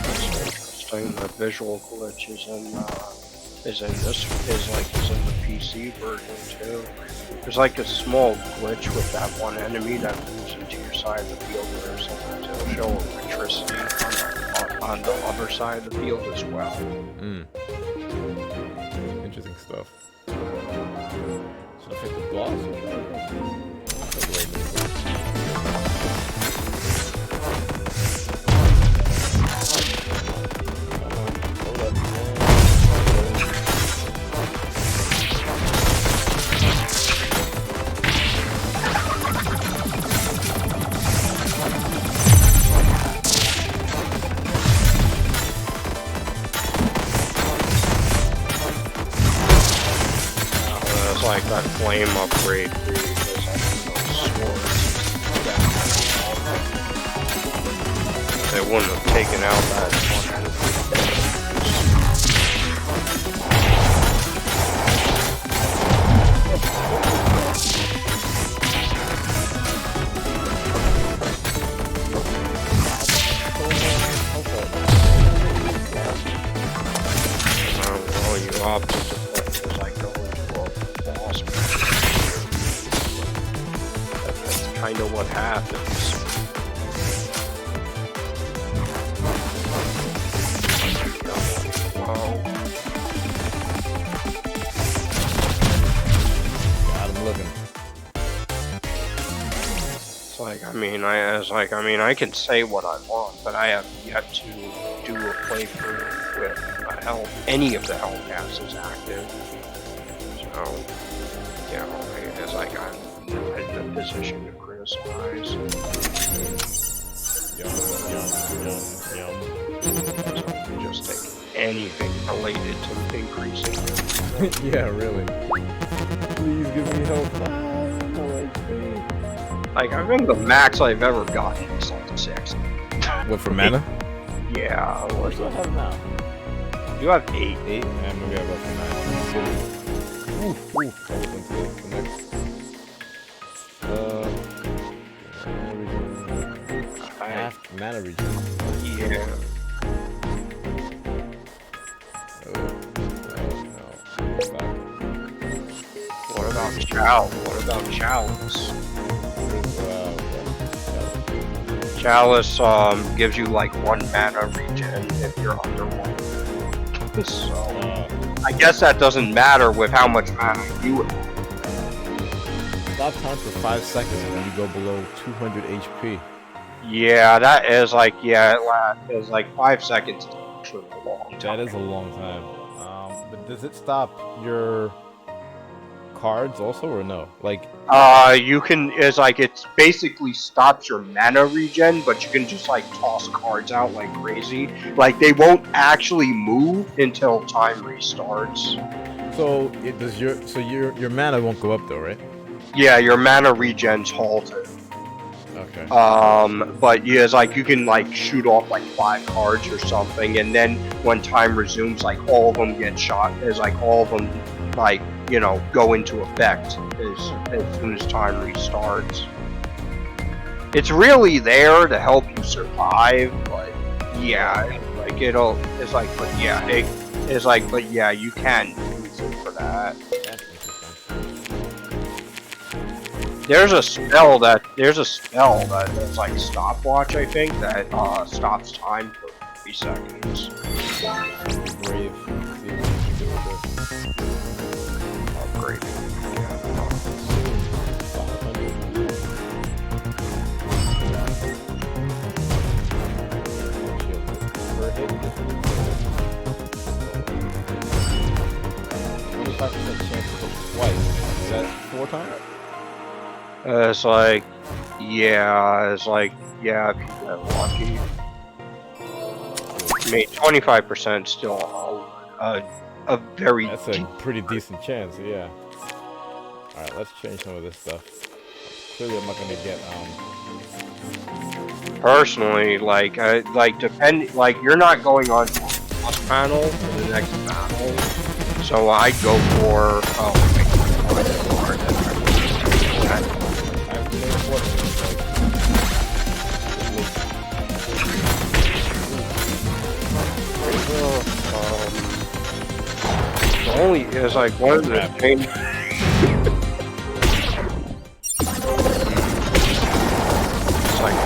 Interesting. The visual glitch is in the PC version too. There's like a small glitch with that one enemy that moves into your side of the field where something to show electricity on the other side of the field as well. Interesting stuff. Should I pick the boss? Like that flame upgrade for you because I have those swords. They wouldn't have taken out that well, you opted to play because I go into a boss. That's kind of what happens. Whoa. God, I'm looking. It's like, I can say what I want, but I have yet to do a playthrough with any of the Hell Passes active. So, you know, as I'm in the position to criticize. Yum. So just take anything related to increasing it. Yeah, really. Please give me help. Like, I think the max I've ever gotten is like 6. What, for mana? Yeah, What do I have now? you have 8. 8? And maybe I have up to 9. Ooh. That was into the next. Half mana regen. Yeah. No. Stop. What about Chalice? Chalice gives you like 1 mana regen if you're under 1. So I guess that doesn't matter with how much mana you have. Stop time for 5 seconds when you go below 200 HP. Yeah, that is like, it's like 5 seconds is actually a long time. That is a long time. But does it stop your cards also, or no? Like, You can. It's like it basically stops your mana regen, but you can just like toss cards out like crazy. Like they won't actually move until time restarts. so it does your mana won't go up though, right? Yeah, your mana regen's halted. Okay. But yeah, it's like you can like shoot off like 5 cards or something, and then when time resumes, like all of them get shot. It's like all of them, like go into effect as soon as time restarts. It's really there to help you survive, but yeah, like it's like, but yeah, it's like, but yeah, you can use it for that. That's interesting. There's a spell that's like stopwatch, I think, that stops time for 3 seconds. Brave. Upgrade. Twice. Is that 4 times? It's like, yeah, if you get lucky. I mean, 25% still a very. That's a pretty decent chance, yeah. Alright, let's change some of this stuff. Clearly I'm not gonna get, Personally, like you're not going on to the boss panel for the next battle, so I go for, the only is like one of the main. It's like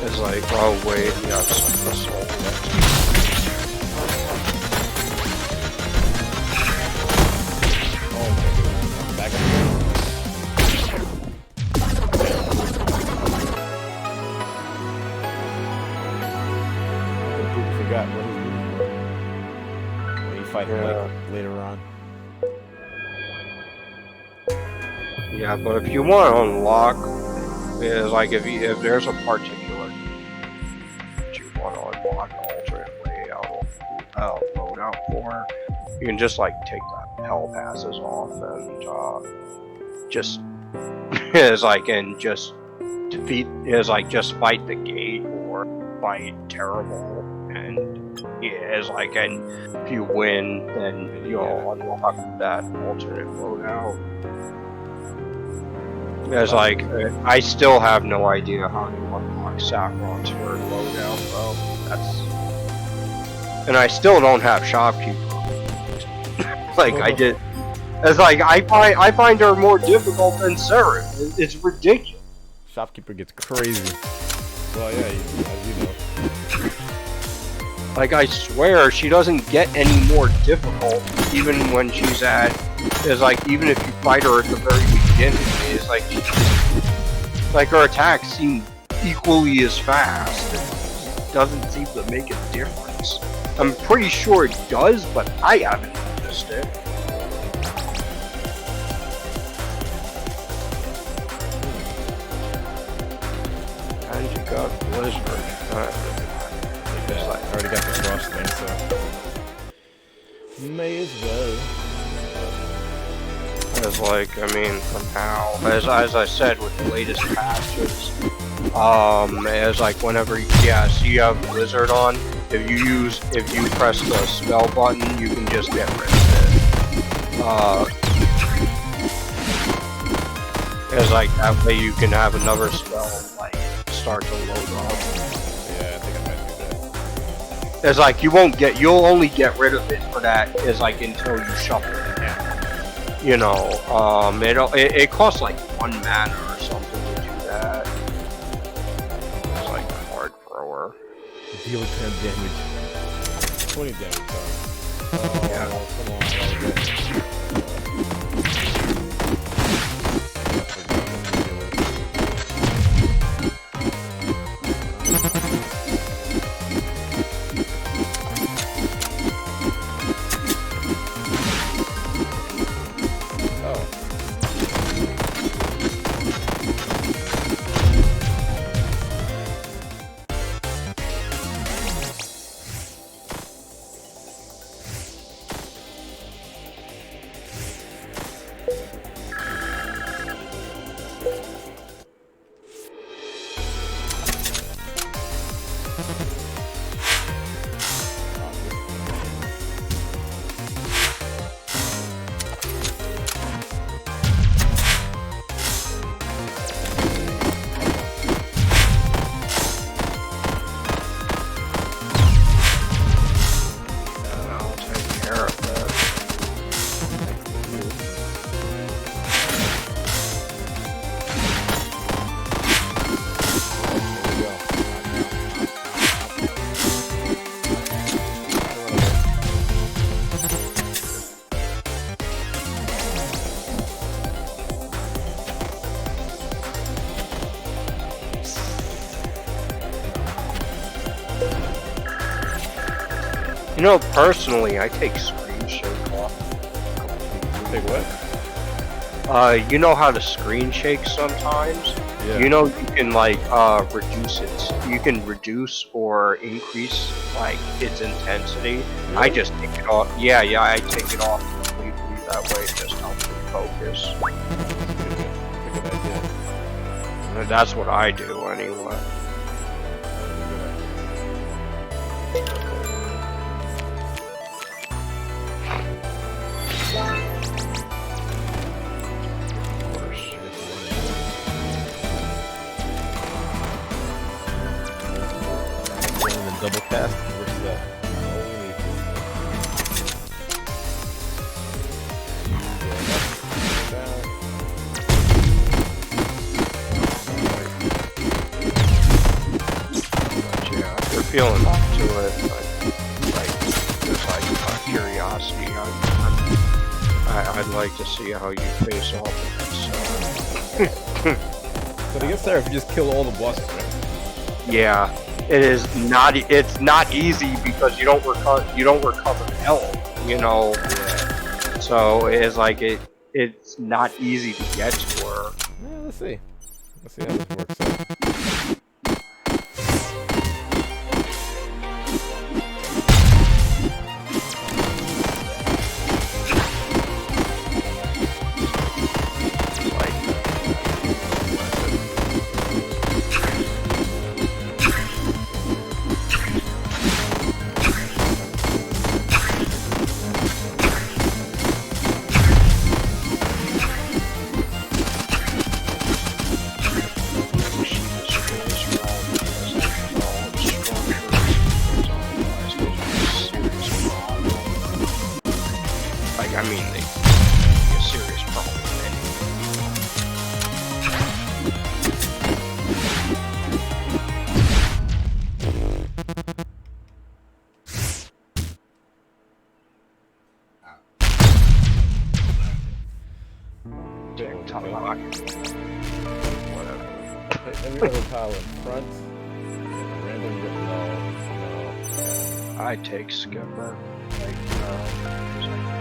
it's like, oh wait, yeah, it's the soul. back up. Forgot what he's moving for. When you fight him like later on. Yeah, but if you want to unlock, is like if there's a particular that you want to unlock an alternate layout loadout for, you can just like take the hell passes off and just is like and just defeat is like just fight the gate or fight terrible, and yeah, is like, and if you win, then you'll unlock that alternate loadout. It's like, I still have no idea how to unlock Saffron's third loadout, though. And I still don't have Shopkeeper. Like, I did. It's like, I find her more difficult than Seraph. It's ridiculous. Shopkeeper gets crazy. Well, yeah, as you know. Like, I swear, she doesn't get any more difficult, even when she's at. It's like, even if you fight her at the very beginning, it's like her attacks seem equally as fast. It doesn't seem to make a difference. I'm pretty sure it does, but I haven't noticed it. And you got Blizzard. Yeah, I already got the cross thing, so may as well. As like, I mean, somehow, as I said with the latest patches, as like whenever, yeah, so you have Blizzard on, if you press the spell button, you can just get rid of it. As like, that way you can have another spell, like, start to load up. Yeah, I think I might do that. It's like, you'll only get rid of it for that, is like, until you shuffle it down. You know, it costs like 1 mana or something to do that. It's like a hard thrower. Deal 10 damage. 20 damage, sorry. Yeah. Come on, You know, personally, I take screen shake off. Take what? You know how to screen shake sometimes? Yeah. You know you can like reduce it. You can reduce or increase like its intensity. Really? I just take it off. Yeah, I take it off completely. That way it just helps me focus. That's a good idea. And that's what I do anyway. Double cast versus that. Yeah, if you're feeling up to it, like just like curiosity, I'd like to see how you face off with this. But I guess there, if you just kill all the bosses, right? Yeah. It is not. It's not easy because you don't recover health. You know. Yeah. So it's like it's not easy to get to her. Yeah, let's see. Let's see how this works out. I mean, they a serious problem. Whatever. Every other tile in front. Random, no. I take Skipper. Like,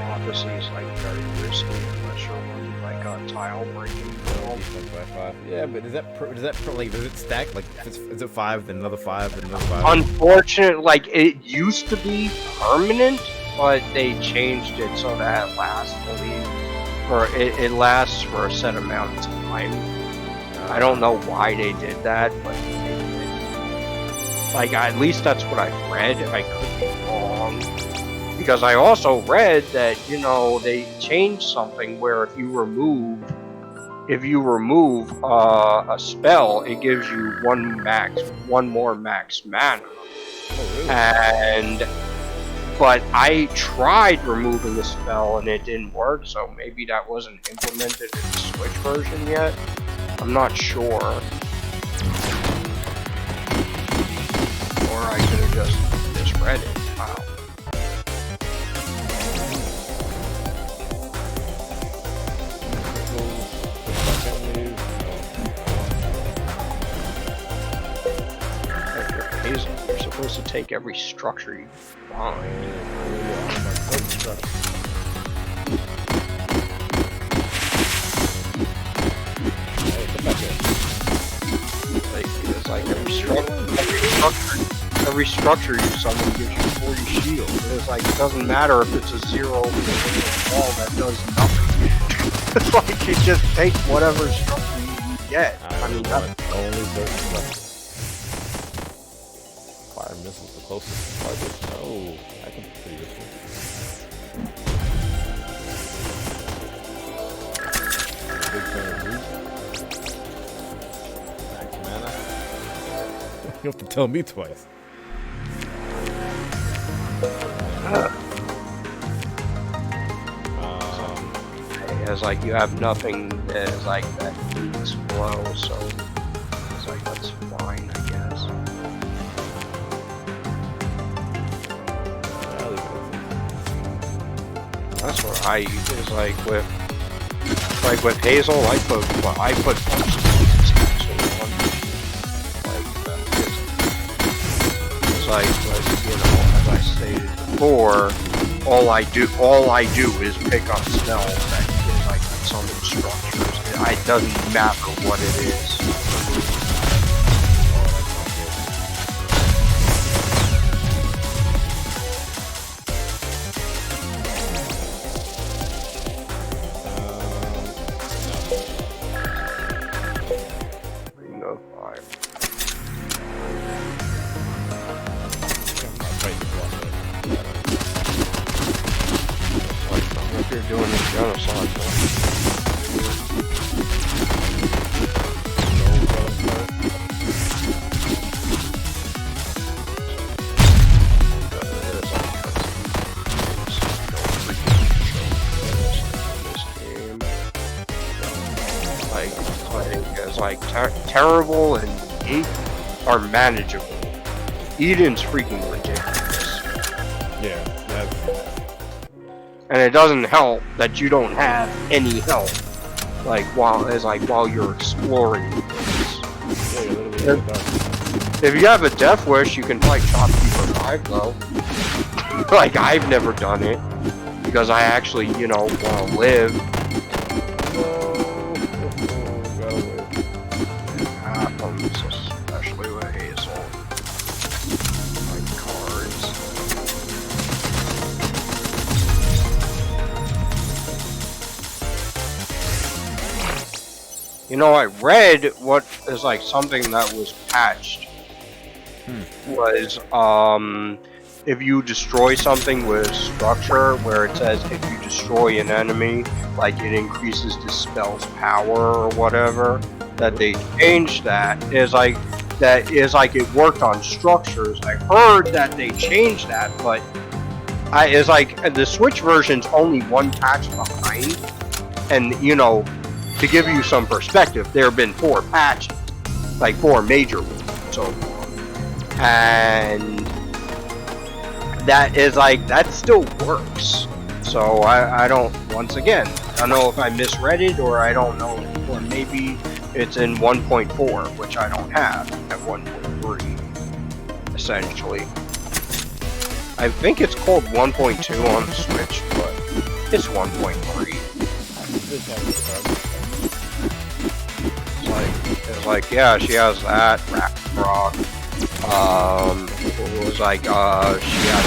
prophecy is like very risky unless you're worried like a tile breaking. Defense by 5. Yeah, but does it stack? Like, if is it 5, then another 5, then another 5? Unfortunately, like it used to be permanent, but they changed it so that it lasts, I believe, or it lasts for a set amount of time. I don't know why they did that, but they did. Like, at least that's what I've read. I could be wrong. Because I also read that, you know, they changed something where if you remove a spell, it gives you one more max mana. Oh, really? But I tried removing the spell and it didn't work, so maybe that wasn't implemented in the Switch version yet. I'm not sure. Or I could have just misread it. Wow. You're supposed to take every structure you find. It's like every structure you summon gives you 40 shield. It's like, it doesn't matter if it's a 0 or a wall that does nothing. It's like you just take whatever structure you get. I mean, that's only certain stuff. Fire missiles the closest target. Oh, I can pretty good one. Big fan of root. Max mana. You have to tell me twice. It's like you have nothing that is like that needs flow, so it's like that's fine, I guess. That's what I use. Is like with Hazel, I put it's like you know, as I stated before, all I do is pick up spells that is like summon structures. It doesn't matter what it is. No fire. Like you're doing this genocide. Like terrible and Eden are manageable. Eden's freaking ridiculous. Yeah, that's... And it doesn't help that you don't have any help. Like while you're exploring this. Yeah, you're literally in the dark. If you have a death wish, you can fight Shopkeeper 5 though. Like I've never done it because I actually, you know, want to live. Especially with Hazel. My cards. You know, I read what is like something that was patched. Was if you destroy something with structure, where it says if you destroy an enemy, like it increases the spell's power or whatever. That they changed that is like it worked on structures. I heard that they changed that, but it's like the Switch version's only one patch behind, and you know, to give you some perspective, there have been 4 patches, like 4 major ones so far, and that is like that still works. So I don't. Once again, I don't know if I misread it or I don't know, or maybe. It's in 1.4, which I don't have at 1.3, essentially. I think it's called 1.2 on the Switch, but it's 1.3. It's like, yeah, she has that, Rock. It was like, she has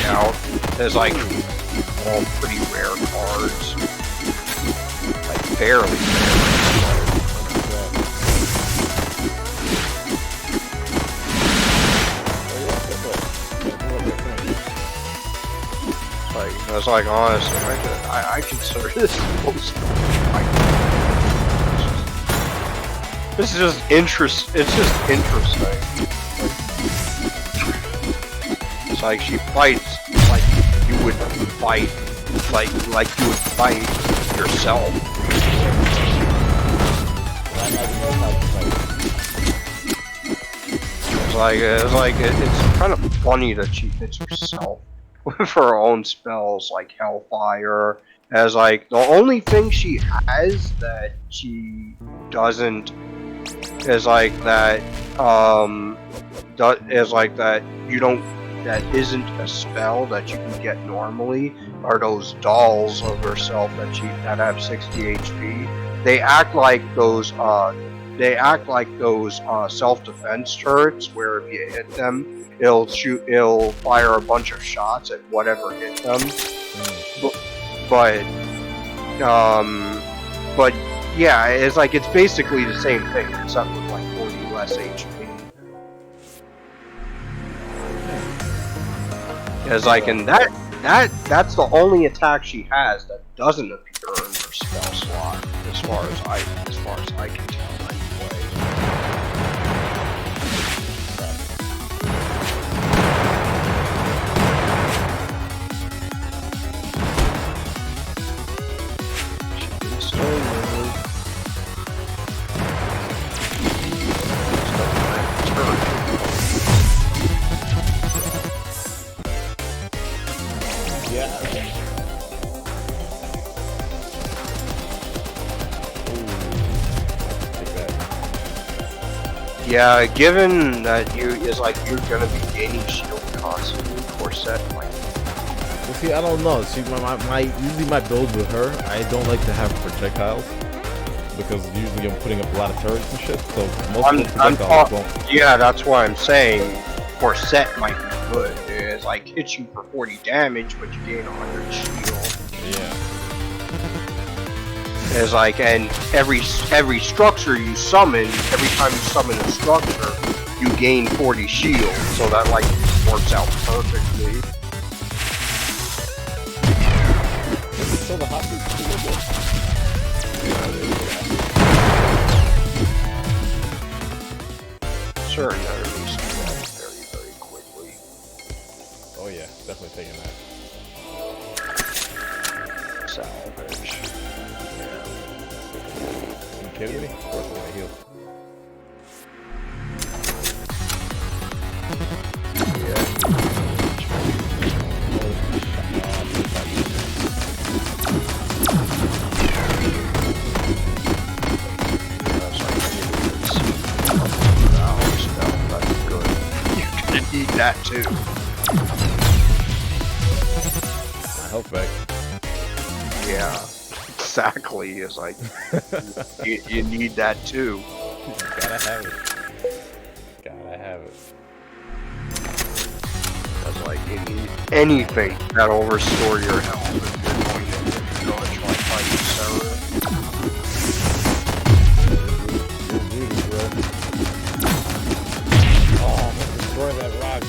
out. There's like all pretty rare cards. Like, barely rare. I was like, honestly, I consider this most. This is just interesting. It's just interesting. It's like she fights like you would fight, like you would fight yourself. It's kind of funny that she hits herself with her own spells like Hellfire. As like the only thing she has that she doesn't is like that is like that you don't that isn't a spell that you can get normally are those dolls of herself that have 60 HP. They act like those self-defense turrets where if you hit them it'll fire a bunch of shots at whatever hit them. But yeah, it's like it's basically the same thing except with like 40 less HP. It's like, and that's the only attack she has that doesn't appear in her spell slot, as far as I can tell anyway. Yeah, given that you're gonna be gaining shield constantly, Corset might be See, I don't know. See, usually my build with her, I don't like to have projectiles because usually I'm putting up a lot of turrets and shit. So most of the projectiles won't. Yeah, that's why I'm saying Corset might be good. It's like hits you for 40 damage, but you gain 100 shield. Yeah. It's like, and every structure you summon, every time you summon a structure, you gain 40 shield. So that like works out perfectly. So the hot certain enemies do that very, very quickly. Oh yeah, definitely taking that. Salvage. Yeah. Are you kidding me? Of course I want to heal. Need that too. My health back. Yeah, exactly. It's like you need that too. Gotta have it. Gotta have it. That's like you need anything that'll restore your health if you're going to try fighting Sarah. That rock.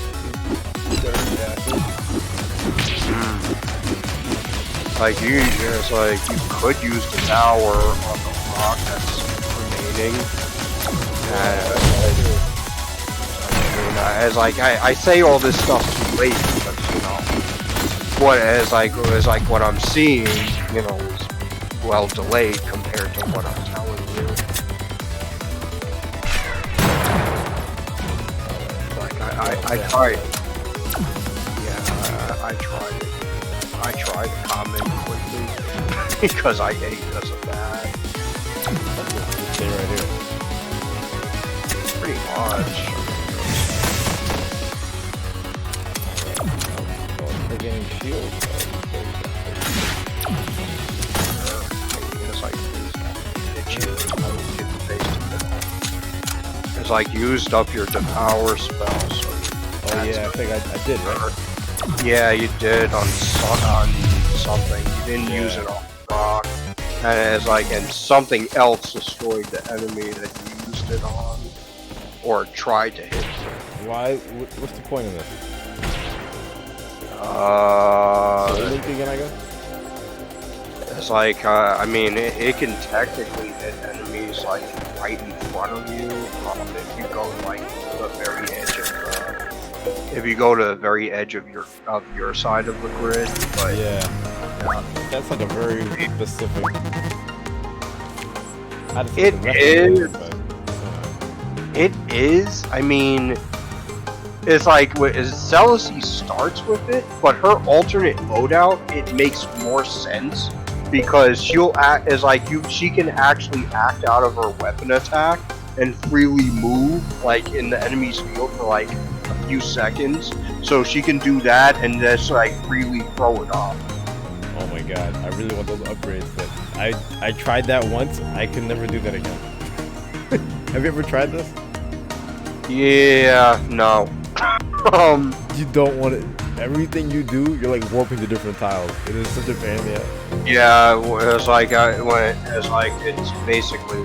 Like it's like you could use the tower on the rock that's remaining. As like I say all this stuff too late because you know what I'm seeing, you know, is well delayed compared to what I'm telling you. I tried. Yeah, I tried it. I tried to comment quickly because I hate this and that. Stay right here. Pretty much. They're getting shield. It's like used up your devour spell. So oh yeah, I think I did, right? Yeah, you did on something. You didn't use it on rock. And it's like, and something else destroyed the enemy that you used it on, or tried to hit. Why? What's the point of this? So link again, I guess? It's like, I mean, it can technically hit enemies like right in front of you if you go like the very edge of if you go to the very edge of your side of the grid. But yeah, that's like a very specific. It is. It is. I mean, it's like Celice starts with it, but her alternate loadout it makes more sense because she'll act as like she can actually act out of her weapon attack and freely move like in the enemy's field for like a few seconds. So she can do that and just like freely throw it off. Oh my god, I really want those upgrades, but I tried that once. I can never do that again. Have you ever tried this? Yeah, no. You don't want it. Everything you do, you're like warping to different tiles. It is such a pain in the ass. Yeah, it's like it's basically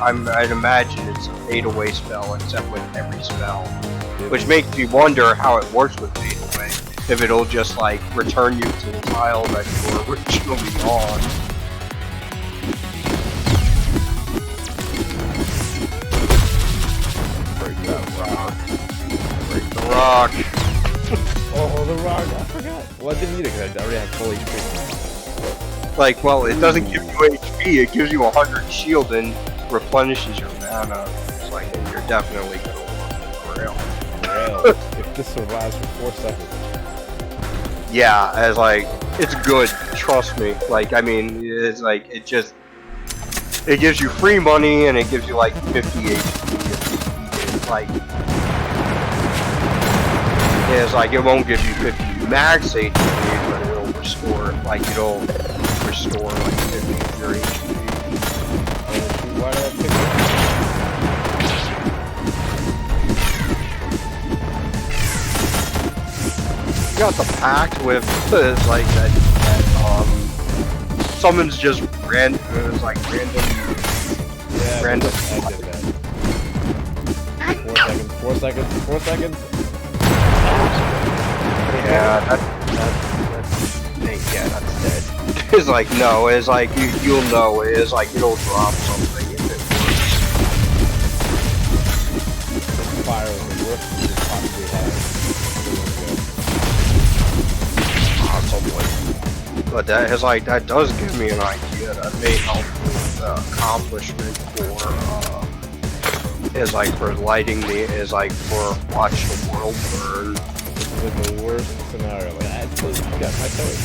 I'd imagine it's a fade away spell except with every spell, which makes me wonder how it works with fade away. If it'll just like return you to the tile that you were originally on. Break that rock. Break the rock. Oh, the rock! I forgot. Well, I didn't need it because I already have full HP. Like, well, it doesn't give you HP. It gives you 100 shield and replenishes your mana. It's like you're definitely gonna want the rail. If this survives for 4 seconds. Yeah, as like it's good. Trust me. Like, I mean, it's like it gives you free money and it gives you like 50 HP. It's like. It's like it won't give you 50 max HP, but it'll like it'll restore like 50 of your HP. Why did I pick it? You got the pact with is like that summons just random. It was like random. Yeah, Random. I did that. 4 seconds. 4 seconds. 4 seconds. Yeah, that's dead. It's like no, it's like you'll know. It's like it'll drop something if it works. This fire is the worst you could possibly have. Possibly. But that is like that does give me an idea that may help with the accomplishment for is like for lighting the is like for watch the world burn. This is the worst scenario. Like I told you, I tell you.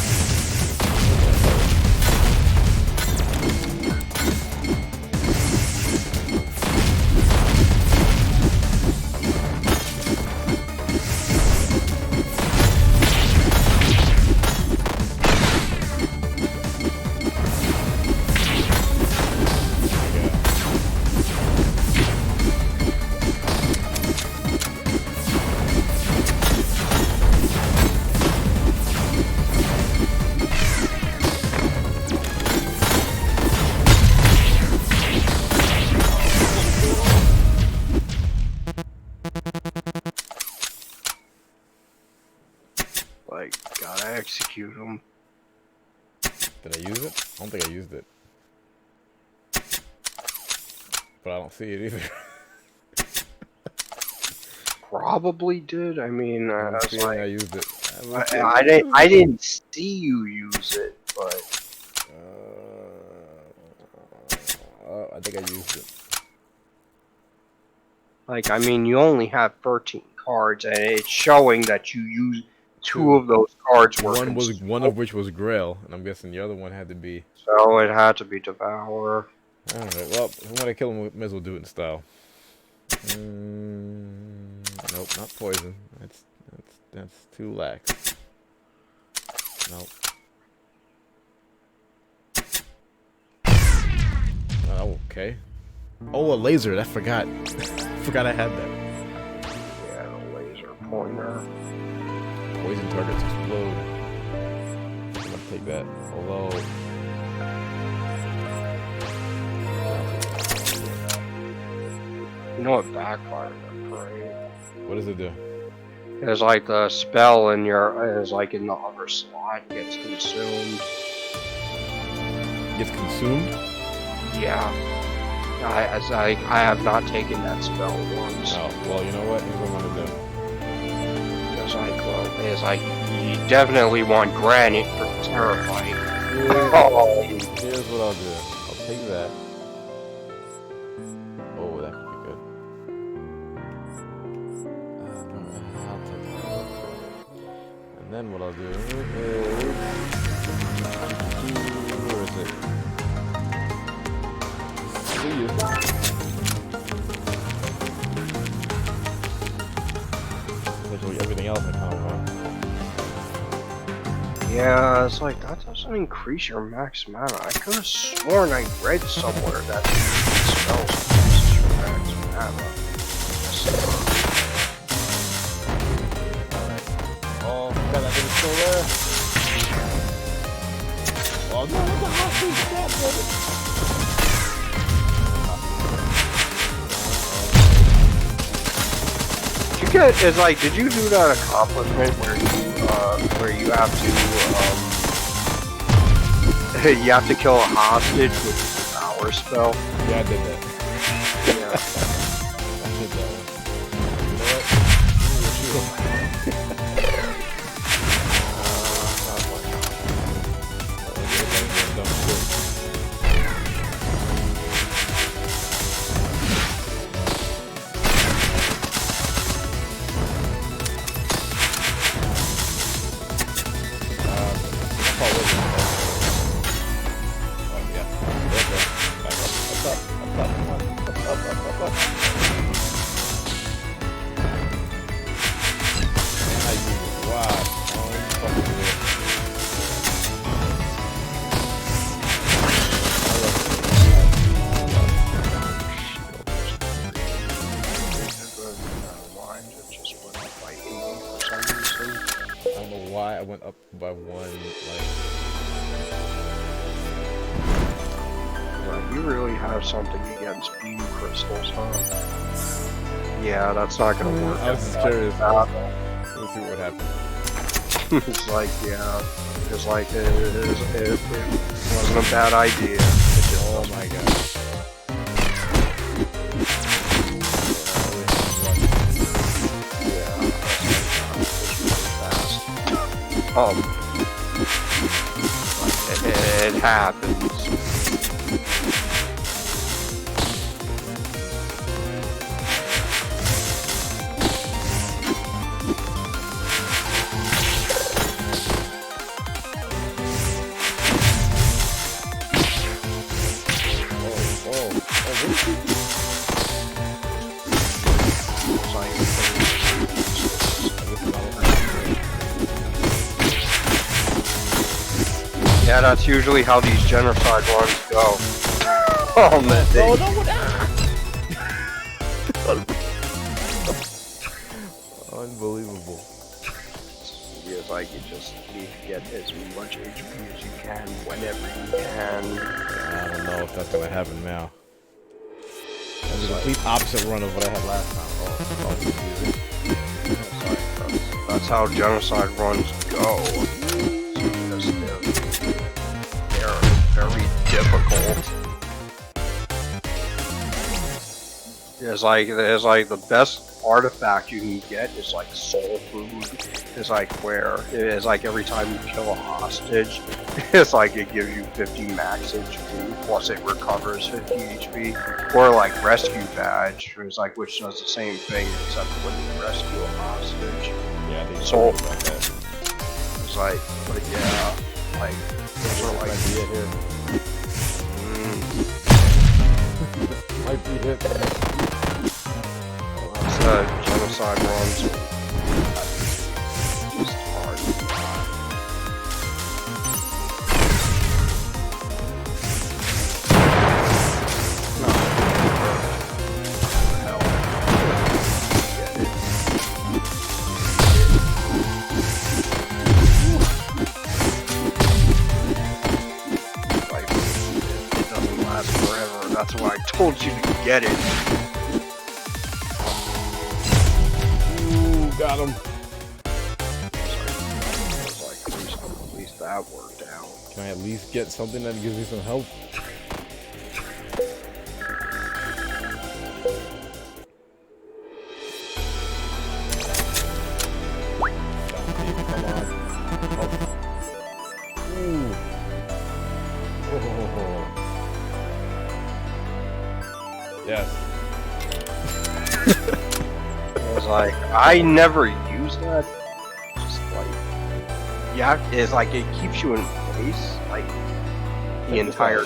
Like gotta execute them. Did I use it? I don't think I used it. But I don't see it either. Probably did. I mean, I have a it's feeling like I used it. I didn't see you use it, but I think I used it. like I mean, you only have 13 cards, and it's showing that you used two of those cards. Were One of which was Grail, and I'm guessing the other one had to be. So it had to be Devour. All right. Well, if I want to kill him, we may as well do it in style. Nope, not poison. That's too lax. Nope. Oh, okay. Oh, a laser. I forgot. Forgot I had that. Yeah, the laser pointer. Poison targets explode. I'm gonna take that. Although. You know what backfired that parade? What does it do? It's like the spell in your is like in the upper slot gets consumed. Gets consumed? Yeah. I have not taken that spell once. Oh, well, you know what? Here's what I'm gonna do. It's like you definitely want granite for terrifying. Here's what I'll do. I'll take that. Oh, that could be good. I'll take that. And then what I'll do is... Where is it? See you. Literally everything else I kind of want. Yeah, it's like that doesn't increase your max mana. I could have sworn I read somewhere that spells increases your max mana. Oh, God, that thing's still there. Oh, no, what the hostage is that, brother? It's like, did you do that accomplishment where you have to you have to kill a hostage with the power spell? Yeah, I did that. Yeah. I did that one. You know what? by one, You really have something against beam crystals, huh? Yeah, that's not gonna work. I was just curious. Let's see what would happen. It's like, yeah, it's like it wasn't a bad idea. It just, Oh my god. It happens. Yeah, that's usually how these genocide runs go. Oh man. Oh no! Unbelievable. It's like you just need to get as much HP as you can whenever you can. I don't know if that's gonna happen now. That's the complete opposite run of what I had last time. Oh, confusing. That's how genocide runs go. They're very difficult. It's like the best artifact you can get is like soul food. It's like where it's like every time you kill a hostage, it's like it gives you 50 max HP plus it recovers 50 HP. Or like rescue badge, it's like which does the same thing except when you rescue a hostage. Yeah, they soul. about that. It's like, but yeah, like those are like Might be it here. Might be it. genocide runs. Just hard. Like, it doesn't last forever. That's why I told you to get it. Got him. At least that worked out. Can I at least get something that gives me some help? Come on. Ooh. Oh. Yes. It's like I never use that. Just like yeah, it's like it keeps you in place like the entire.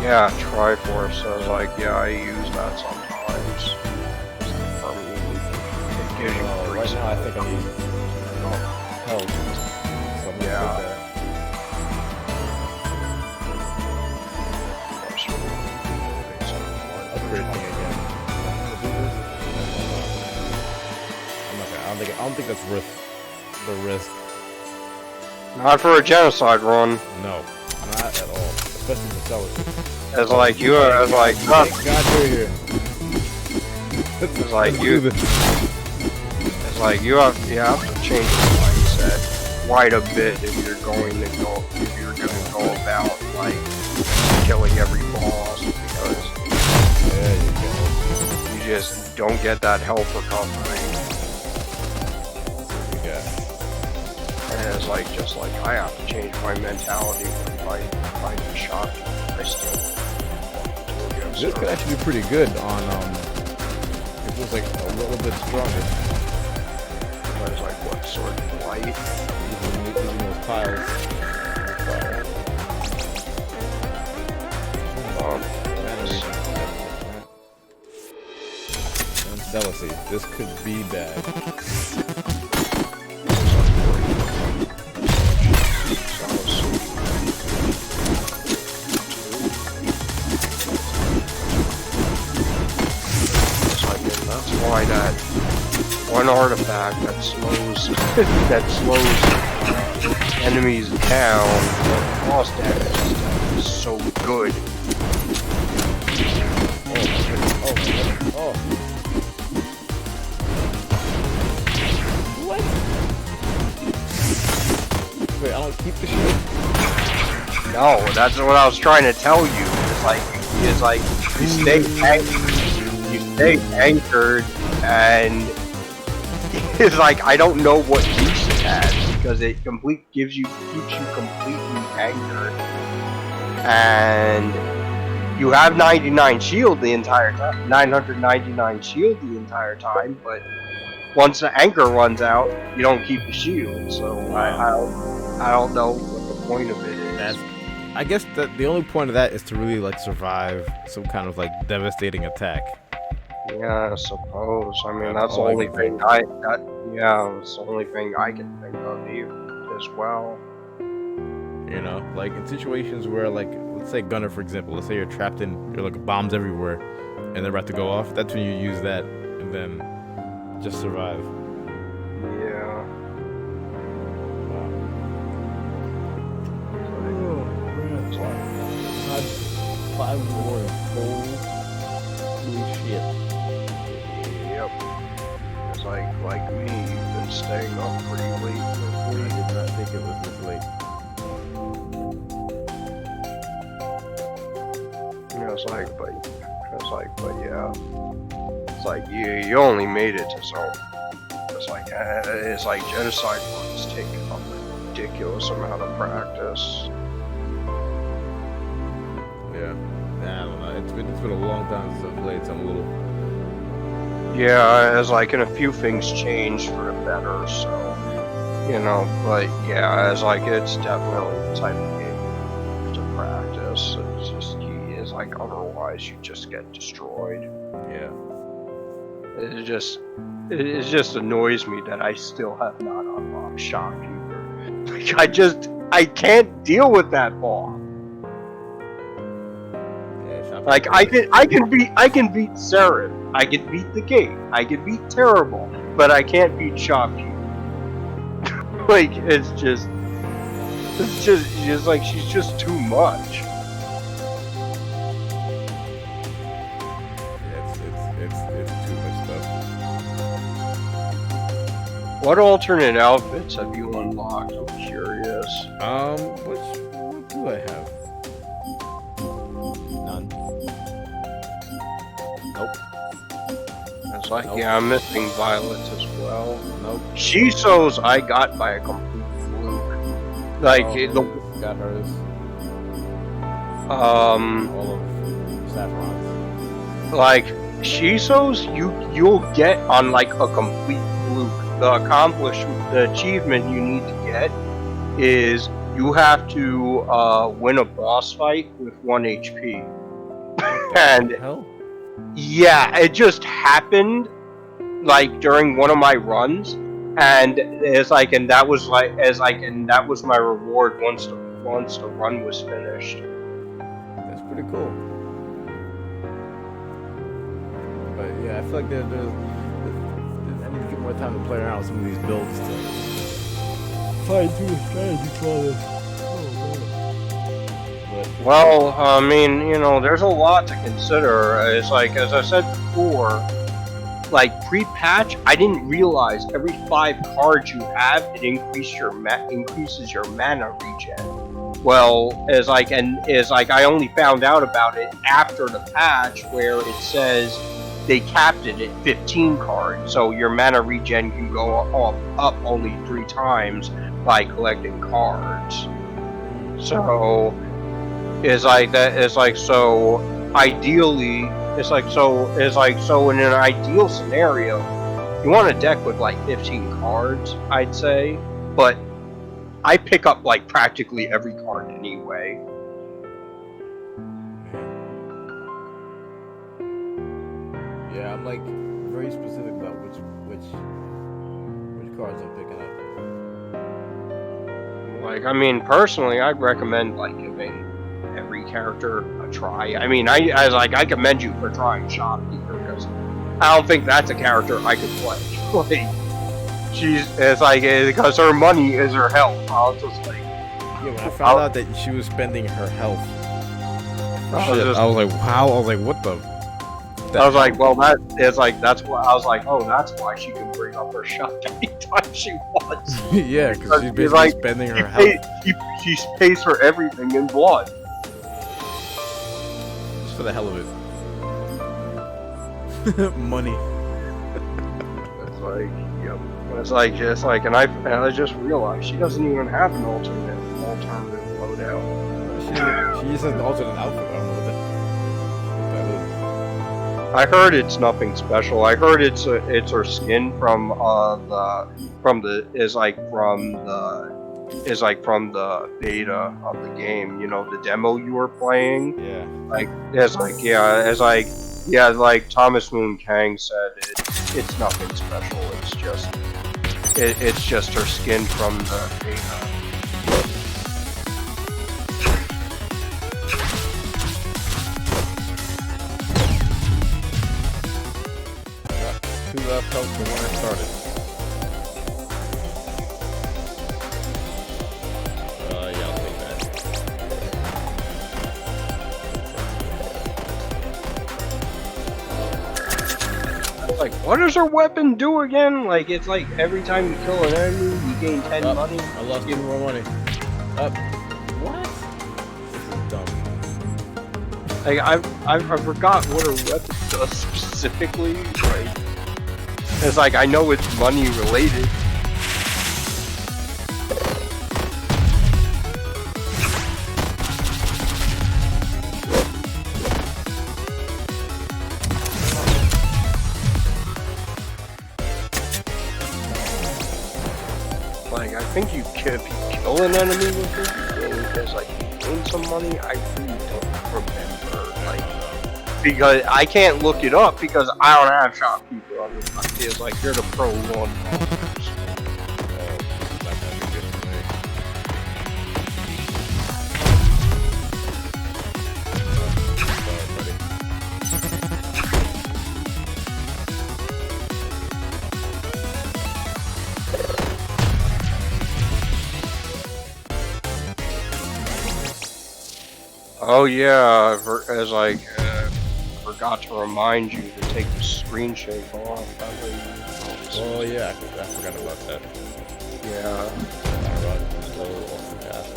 Yeah, Triforce. I was like, yeah, I use that sometimes. It gives you right now, I think I need help. So I'm gonna Yeah. put that. Upgrade thing again. I'm not gonna, I don't think that's worth the risk. Not for a genocide run. No, not at all. Especially the sellers. It's like you are. It's like Thank God you're here. It's like Let's you. do this. It's like you have to change your mindset quite a bit if you're going to go about like killing every boss because There you go. you just don't get that health recovery. Yeah. And it's like just like I have to change my mentality when I find a shot. I still This could actually be pretty good on it feels like a little bit stronger. But it's like what sort of light? Using those piles. Jealousy. This could be bad. That's why that one artifact that slows that slows enemies down. The boss damage is so good. Oh. What? Wait, I don't keep the shield? No, that's what I was trying to tell you. It's like you stay anchored, and it's like I don't know what use it has because it keeps you completely anchored, and you have 99 shield the entire time, 999 shield the entire time, but once the anchor runs out, you don't keep the shield. So I don't know what the point of it is. I guess the only point of that is to really like survive some kind of like devastating attack. Yeah, I suppose. I mean, that's the only thing it's the only thing I can think of as well. You know, like in situations where, like, let's say Gunner, for example, let's say you're trapped in, you're like bombs everywhere, and they're about to go off. That's when you use that, and then just survive. Yeah. It's like 5 more. Holy shit. Yep. It's like me, you've been staying up pretty late lately. I did not think it was this late. But yeah. It's like you only made it to zone. It's like genocide one's taking up a ridiculous amount of practice. Yeah. I don't know. It's been a long time since I've played, so I'm a little. Yeah, as like, and a few things changed for the better, so, you know, but yeah, as like, it's definitely the type of game to practice. It's just, it's like, otherwise you just get destroyed. Yeah. It just annoys me that I still have not unlocked Shopkeeper. Like, I can't deal with that boss. Like I can beat Seraph, I can beat the Gate, I can beat Terrible, but I can't beat Shopkeeper. Like it's just like she's just too much. It's too much stuff. What alternate outfits have you unlocked? I'm curious. What do I have? None. Nope. It's like, yeah, I'm missing Violet's as well. Nope. Shiso's I got by a complete fluke. Like got hers. All of Saffron's. Like Shiso's you'll get on like a complete fluke. The achievement you need to get is you have to win a boss fight with 1 HP. And hell? Yeah, it just happened like during one of my runs, and it's like, and that was my reward once the run was finished. That's pretty cool. But yeah, I feel like there's I need to get more time to play around with some of these builds to fine tune the strategy for this. Well, I mean, you know, there's a lot to consider. It's like, as I said before, like pre-patch, I didn't realize every 5 cards you have, it increases your mana regen. Well, I only found out about it after the patch, where it says they capped it at 15 cards, so your mana regen can go up only 3 times by collecting cards. So ideally, so in an ideal scenario, you want a deck with like 15 cards, I'd say, but I pick up like practically every card anyway. Yeah, I'm like very specific about which cards I'm picking up. Like, I mean, personally, I'd recommend like giving every character a try. I mean, I commend you for trying Shopkeeper, because I don't think that's a character I could play. Like, it's like because her money is her health. I was just like, Yeah, when I found out that she was spending her health, I was like, wow. I was like, what the? I was like, well, that's why I was like, oh, that's why she can bring up her shot anytime she wants. Yeah, because she's basically spending her health. She pays for everything in blood. Just for the hell of it. Money. It's like, yep. It's like, and I just realized she doesn't even have an alternative loadout. She uses an alternate outfit. I don't know what that is. I heard it's nothing special. I heard it's her skin from the beta of the game. You know, the demo you were playing. Yeah. Like Thomas Moon Kang said, it's nothing special. It's just her skin from the beta. Two left health from when I started. Yeah, I'll take that. Like, what does her weapon do again? Like, it's like every time you kill an enemy, you gain 10 money. I lost 2 more money. Up. What? This is dumb. Like, I forgot what her weapon does specifically. Like, it's like, I know it's money related. Like, I think if you kill an enemy with it, you gain, like, you gain some money. I really don't remember, like, because I can't look it up because I don't have shopkeeper on this. It's like, you're the pro one. Oh yeah, forgot to remind you to take the screen shake off. Oh yeah, I forgot about that. Yeah.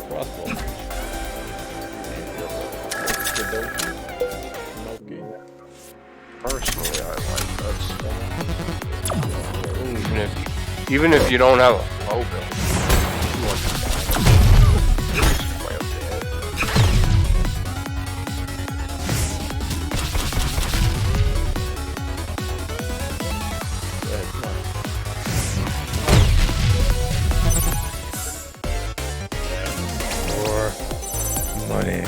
Crossbow. Personally, I like that stuff. Even if you don't have a low build. Money.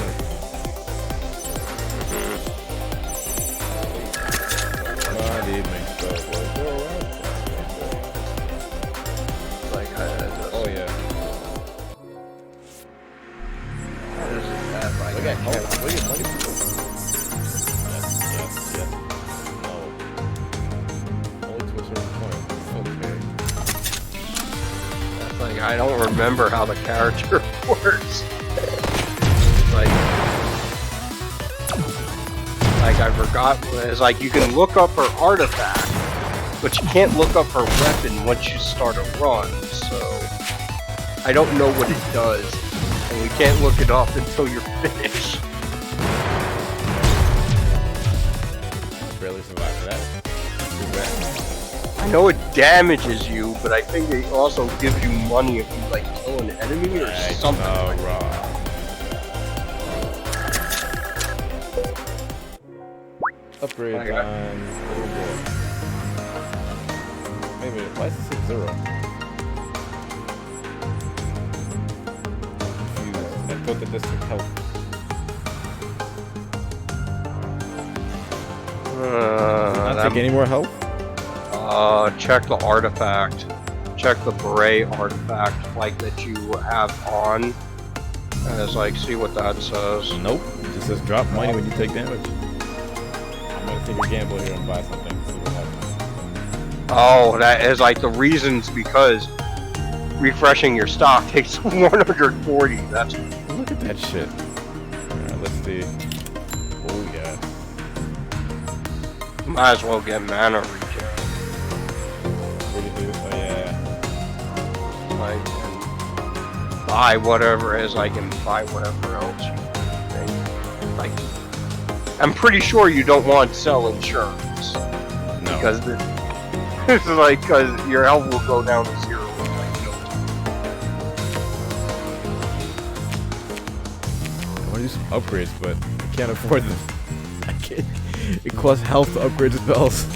Oh yeah. Look at money. Yes. No. Only to a certain point. Okay. That's like, I don't remember how the character works. Like I forgot. It's like you can look up her artifact, but you can't look up her weapon once you start a run. So I don't know what it does, and we can't look it up until you're finished. Barely survived that. Too bad. I know it damages you, but I think it also gives you money if you like kill an enemy or something. Oh, raw. Upgrade on little boy. Wait a minute, why is this at 0? Confused. I thought that this would help. Not take any more health? Check the artifact. Check the beret artifact, like that you have on. And it's like, see what that says. Nope. It just says drop money when you take damage. I'm gonna take a gamble here and buy something. See what happens. Oh, that is like the reasons because refreshing your stock takes 140. That's Look at that shit. Alright, let's see. Oh yeah. might as well get mana regen. What do you do? Oh yeah. Like, and buy whatever as I can buy whatever else you think. Like, I'm pretty sure you don't want to sell insurance. No. Because it's like, because your health will go down to 0 in like no time. I want to do some upgrades, but I can't afford them. I can't. It costs health to upgrade spells.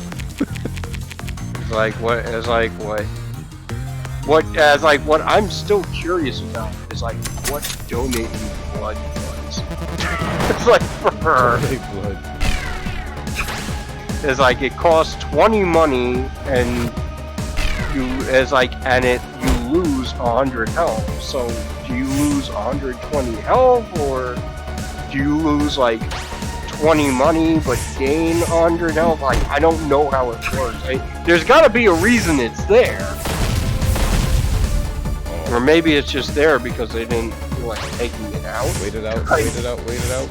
It's like what? It's like what? What? As like what? I'm still curious about is like what donating blood was. It's like for her. Blood. It's like it costs 20 money and you as like and it you lose 100 health. So do you lose 120 health or do you lose like 20 money but gain 100 health? Like I don't know how it works. There's got to be a reason it's there. Or maybe it's just there because they didn't feel like taking it out. Wait it out, wait it out, wait it out.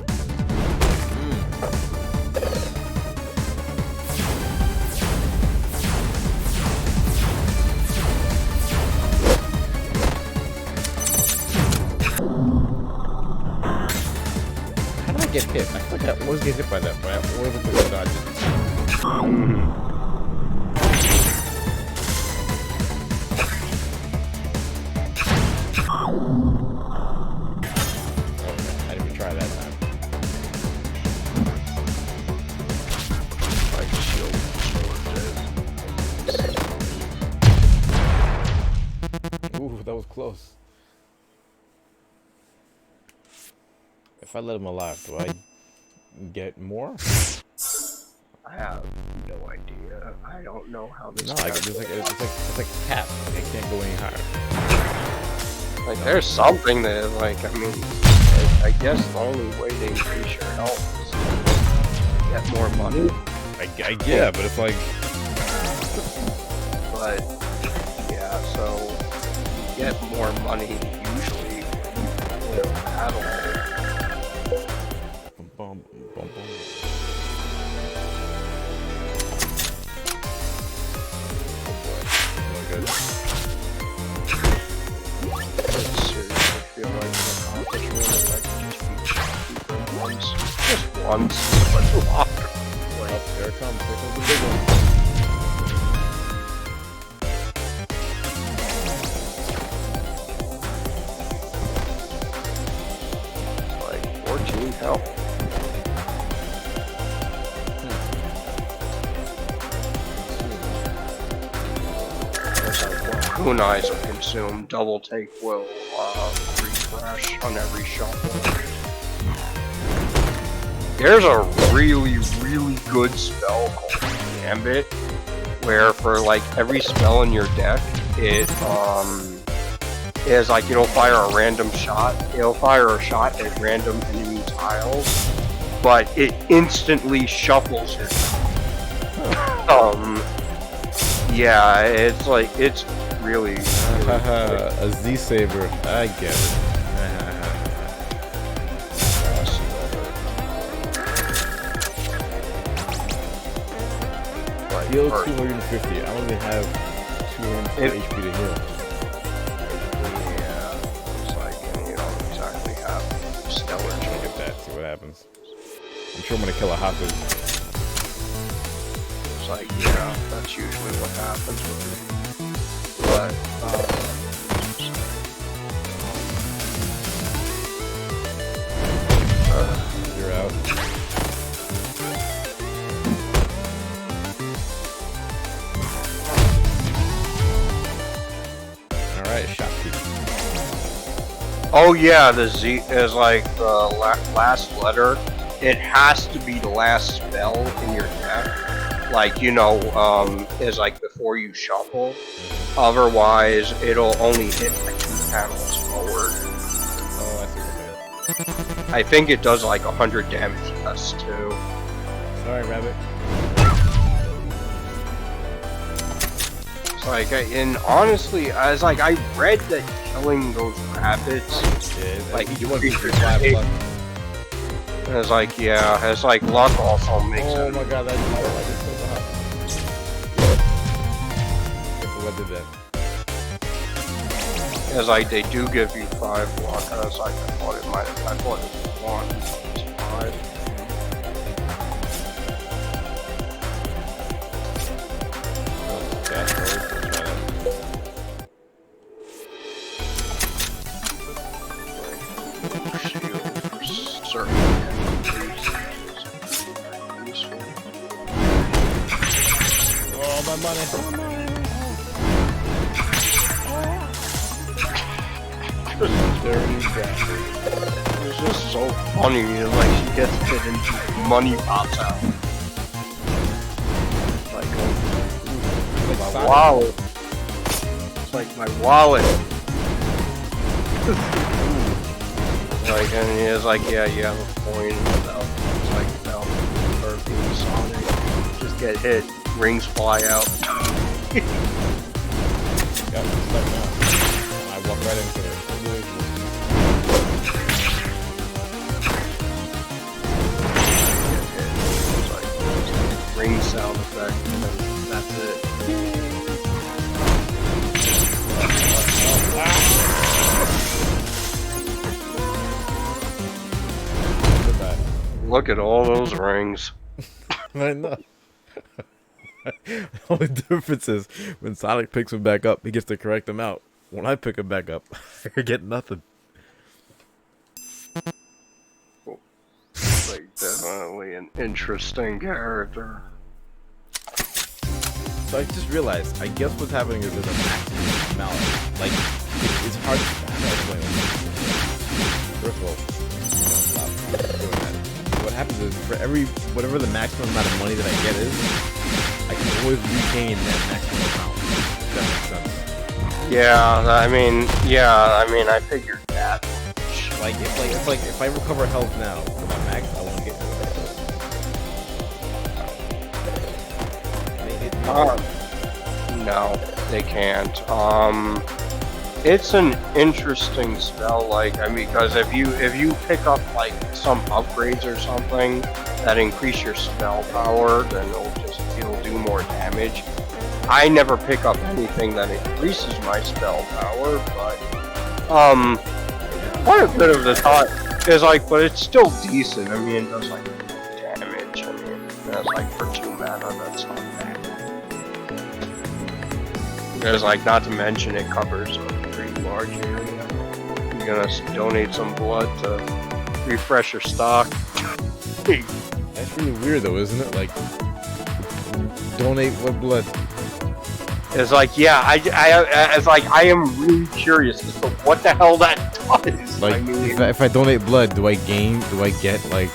How did I get hit? I feel like I always get hit by that, but I always look like dodge it. I didn't even try that time. Like shield Ooh, that was close. If I let him alive, do I get more? I have no idea. I don't know how this. No, it's like a cap. It can't go any higher. Like there's something that like I mean I guess the only way to increase your health is to get more money. Yeah, but it's like But yeah, so you get more money usually when you battle. bum, bum, bum, bum. Oh, good. Seriously, I feel like an accomplishment if I could just beat shopkeeper once. Just once, but longer. Oh, there it comes. There comes the big one. Like 14 health. Kunais will consume. Double take will refresh on every shuffle. There's a really, really good spell called Gambit, where for like every spell in your deck, it is like it'll fire a random shot. It'll fire a shot at random enemy tiles, but it instantly shuffles it. Yeah, it's like it's really. A Z saver. I get it. Heal 250. I only have 250 HP to heal. Yeah, it's like you don't exactly have stellar Look change. at that. See what happens. I'm sure I'm gonna kill a hostage. It's like yeah, that's usually what happens with me. But You're out. Alright, shopkeeper. oh yeah, the Z is like the last letter. It has to be the last spell in your deck. Like you know, is like before you shuffle. Otherwise, it'll only hit like 2 panels forward. Oh, I see what it is. I think it does like 100 damage less too. Sorry, rabbit. Like, and honestly, I was like, I read that killing those rabbits, like, you want increases to 5 your luck. And it's like, yeah, it's like luck also makes Oh it. my god, that is so hot. What did that? It's like they do give you 5 luck. I was like, I thought it was 1. It's 5. Oh, my money. Dirty bastard. It's just so funny. Like, she gets hit and money pops out. Like, my wallet. It's like my wallet. Like, and it's like, yeah, you have a point without, it's like, without her being Sonic. Just get hit, rings fly out. Got me stuck now. I walk right into it. It's like, ring sound effect, and then that's it. Look at all those rings. I know. The only difference is when Sonic picks him back up, he gets to correct him out. When I pick him back up, I get nothing. Like, definitely an interesting character. So I just realized, I guess what's happening is there's a maximum amount. Like, it's hard to explain it. First of all, stop doing that. What happens is, for whatever the maximum amount of money that I get is, I can always regain that maximum amount. If that makes sense. I figured that. If I recover health now for my max, I won't get No, they can't. It's an interesting spell, like, I mean, because if you pick up, like, some upgrades or something that increase your spell power, then it'll do more damage. I never pick up anything that increases my spell power, but, quite a bit of the time is like, but it's still decent. I mean, it does, like, damage. I mean, that's, like, for 2 mana, that's not bad. There's, like, not to mention it covers a pretty large area. You're gonna donate some blood to refresh your stock. That's really weird though, isn't it? Like, donate what blood? It's like, yeah, I am really curious as to what the hell that does. Like, I mean, if I donate blood, do I get, like...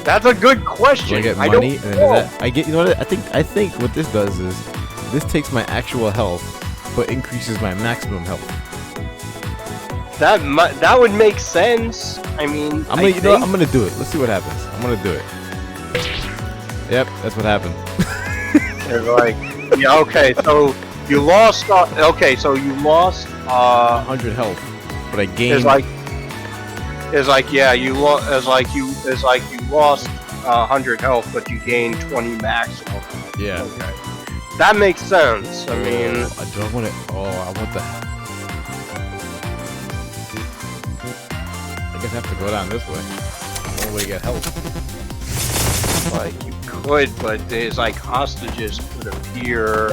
That's a good question. Do I get money? And then you know what, I think what this does is, this takes my actual health, but increases my maximum health. That would make sense. I mean, I'm gonna do it. Let's see what happens. I'm gonna do it. Yep, that's what happened. It's like, yeah, okay, so you lost. Okay, so you lost 100 health, but I gained. It's like yeah, you lost. It's like you lost 100 health, but you gained 20 maximum. Yeah. Okay. That makes sense. I mean, I don't want it. Oh, I want the. I guess I have to go down this way. One way to get health. like you could, but there's like hostages could appear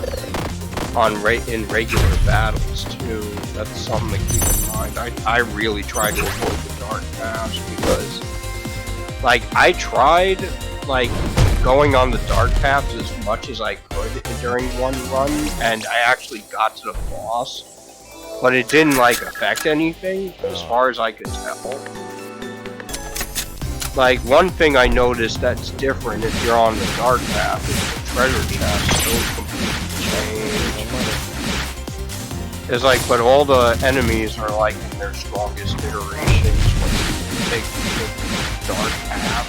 in regular battles too. That's something to keep in mind. I really tried to avoid the dark paths because, like, I tried like going on the dark paths as much as I could during one run, and I actually got to the boss, but it didn't like affect anything as far as I could tell. Like, one thing I noticed that's different if you're on the dark path is the treasure chest. Those completely change. It's like, but all the enemies are like in their strongest iterations when you take the dark path.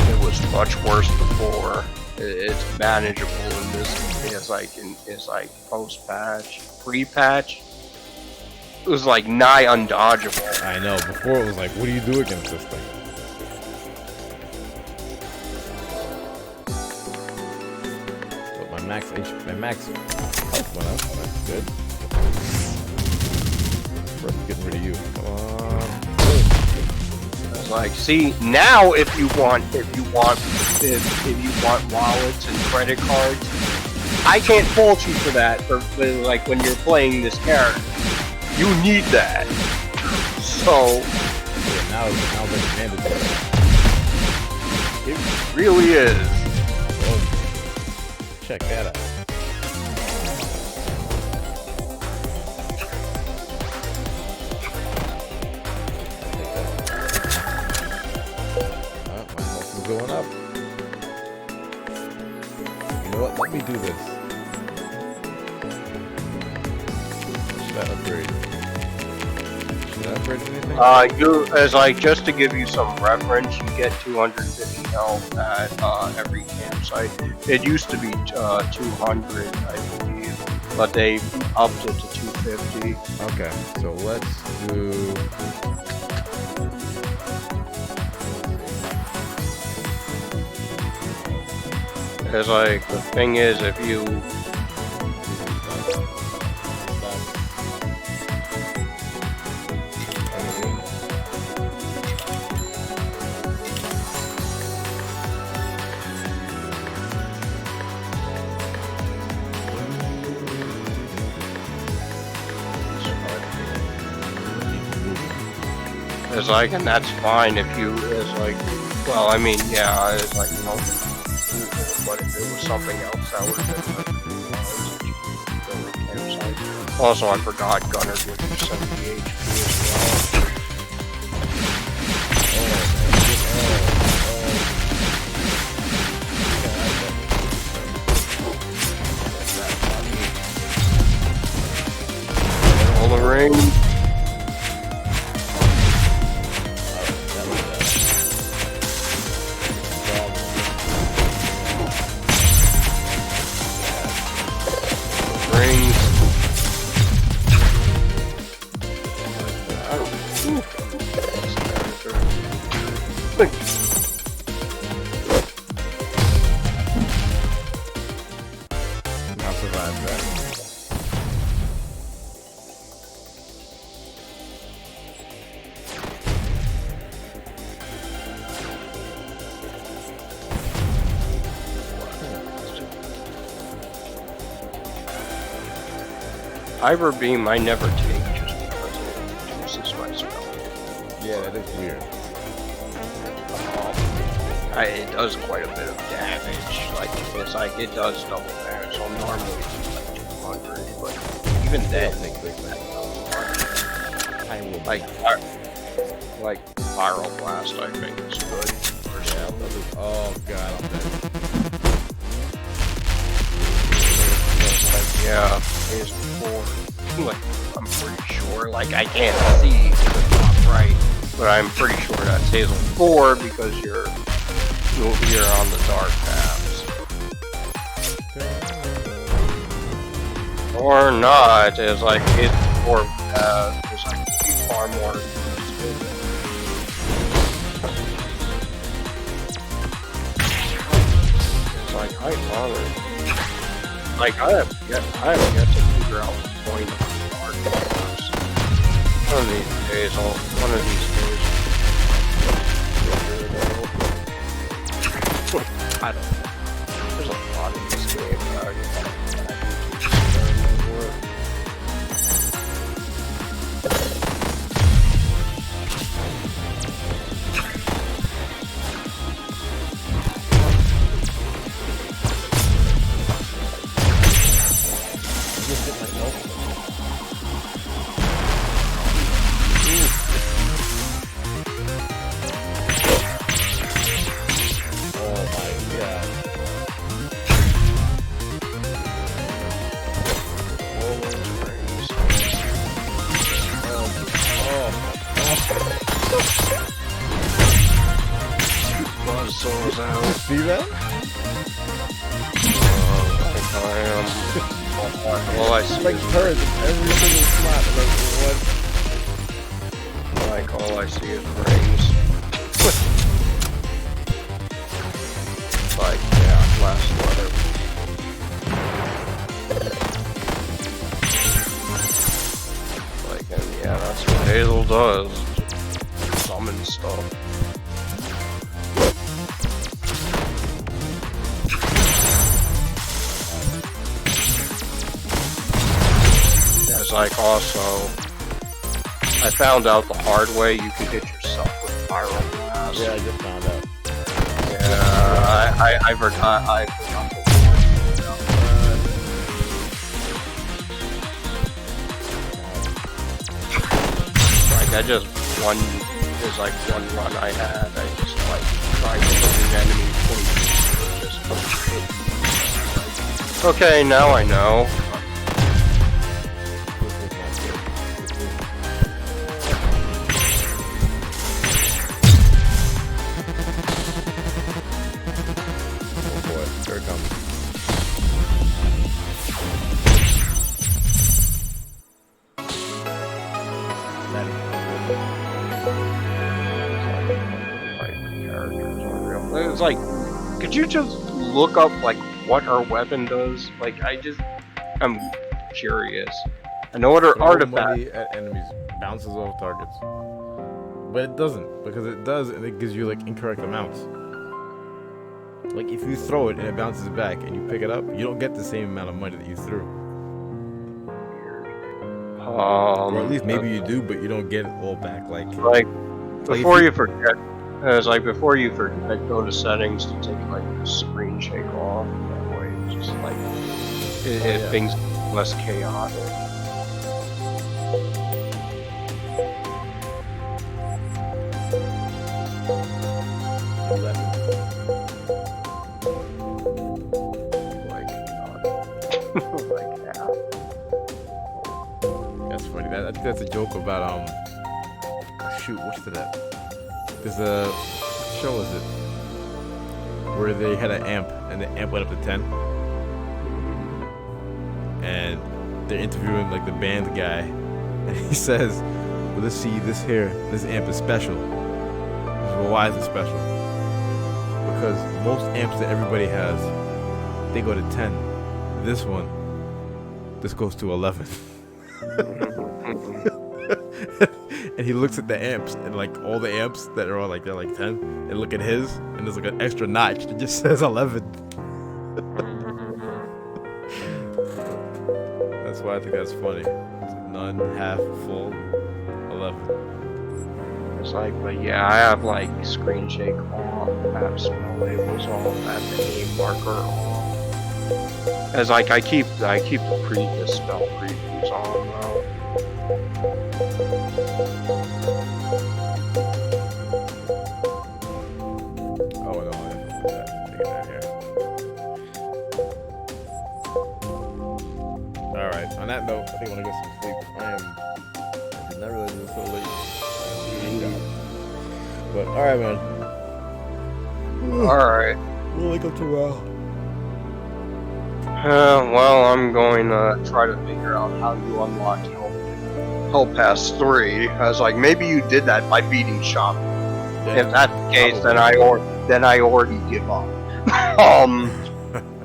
It much worse before. It's manageable in this. It's like post patch, pre patch. It was like nigh undodgeable. I know. Before it was like, what do you do against this thing? But my max health went up. That's good. First, getting rid of you. Come on. It's like, see, now if you want wallets and credit cards, I can't fault you for that. For like when you're playing this character, you need that. So Yeah, now it's mandatory. it really is. Oh, check that out. My health is going up. You know what? Let me do this. Should I upgrade? Should I upgrade anything? As like just to give you some reference, you get 250 health at every campsite. It used to be 200, I believe, but they upped it to 250. Okay, so let's do. It's like the thing is, if you it's like, and that's fine if you, it's like, well, I mean, yeah, it's like, you know, but if it was something else, that would have been like, also, I forgot Gunner gives you 70 HP as well. All the ring. I'll survive that. Hyper Beam I never take just because it reduces my spell. Yeah, that is weird. It does quite a bit of damage. Like it's like it does double damage. So normally it's like 200, but even then, I will like Viral Blast I think is good. Oh god, I'm dead. Yeah, phase 4. Like, I'm pretty sure. Like, I can't see the top right, but I'm pretty sure that's Hazel 4 because you're on the dark paths. Or not. It's like Hazel 4 is like far more. It's like I have yet to figure out the point of the dark paths. One of these days, I don't know. There's a lot in this game. Buzz souls out. see that? Like I am. All I see Like is turrets in every single slot. like all I see is rings. Like yeah, last letter. Like and yeah, that's what Hazel does. Summon stuff. It's like also, I found out the hard way you could hit yourself with pyro blast. Yeah, I just found out. Yeah, I forgot. I forgot. Like I just one is like one run I had. I just like tried to hit an enemy just okay, now I know. Here it comes. It's like, could you just look up like what her weapon does? Like, I'm curious. I know what her artifact. Money at enemies bounces off targets, but it doesn't, because it does, and it gives you like incorrect amounts. Like if you throw it and it bounces back and you pick it up, you don't get the same amount of money that you threw. Or at least maybe you do, but you don't get it all back. Like before you forget, it's like before you forget, go to settings to take like the screen shake off. That way, it's just like things less chaotic. That's funny. I think that's a joke about shoot, what's that? There's a what show is it where they had an amp and the amp went up to 10, and they're interviewing like the band guy, and he says, "Well, let's see this here. This amp is special." Well, why is it special? Because most amps that everybody has, they go to 10. This goes to 11. And he looks at the amps, and like all the amps that are all like they're like 10, and look at his, and there's like an extra notch that just says 11. That's why I think that's funny. It's none, half, full, 11. It's like, but yeah, I have like screen shake off, map spell labels off, I have the aim marker off. As like I keep the previous spell previews on though. Oh no, I didn't put that. Take it down here. Alright, on that note, I think I want to get some sleep. I did not realize it was so late. But alright, man. Alright. We'll wake up tomorrow. Well, I'm going to try to figure out how you unlock Hell Pass 3. I was like, maybe you did that by beating Shop. Yeah, If that's the case, then I already give up.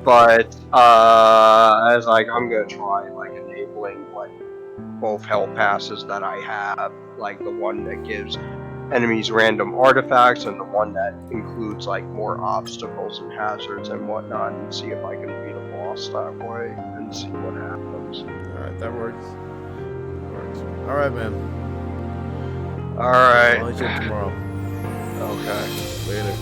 But I was like, I'm gonna try like enabling like both Hell Passes that I have, like the one that gives enemies random artifacts and the one that includes like more obstacles and hazards and whatnot, and see if I can beat a boss that way and see what happens. Alright, that works. Alright, man. Alright. I'll hit you up tomorrow. Okay. Later.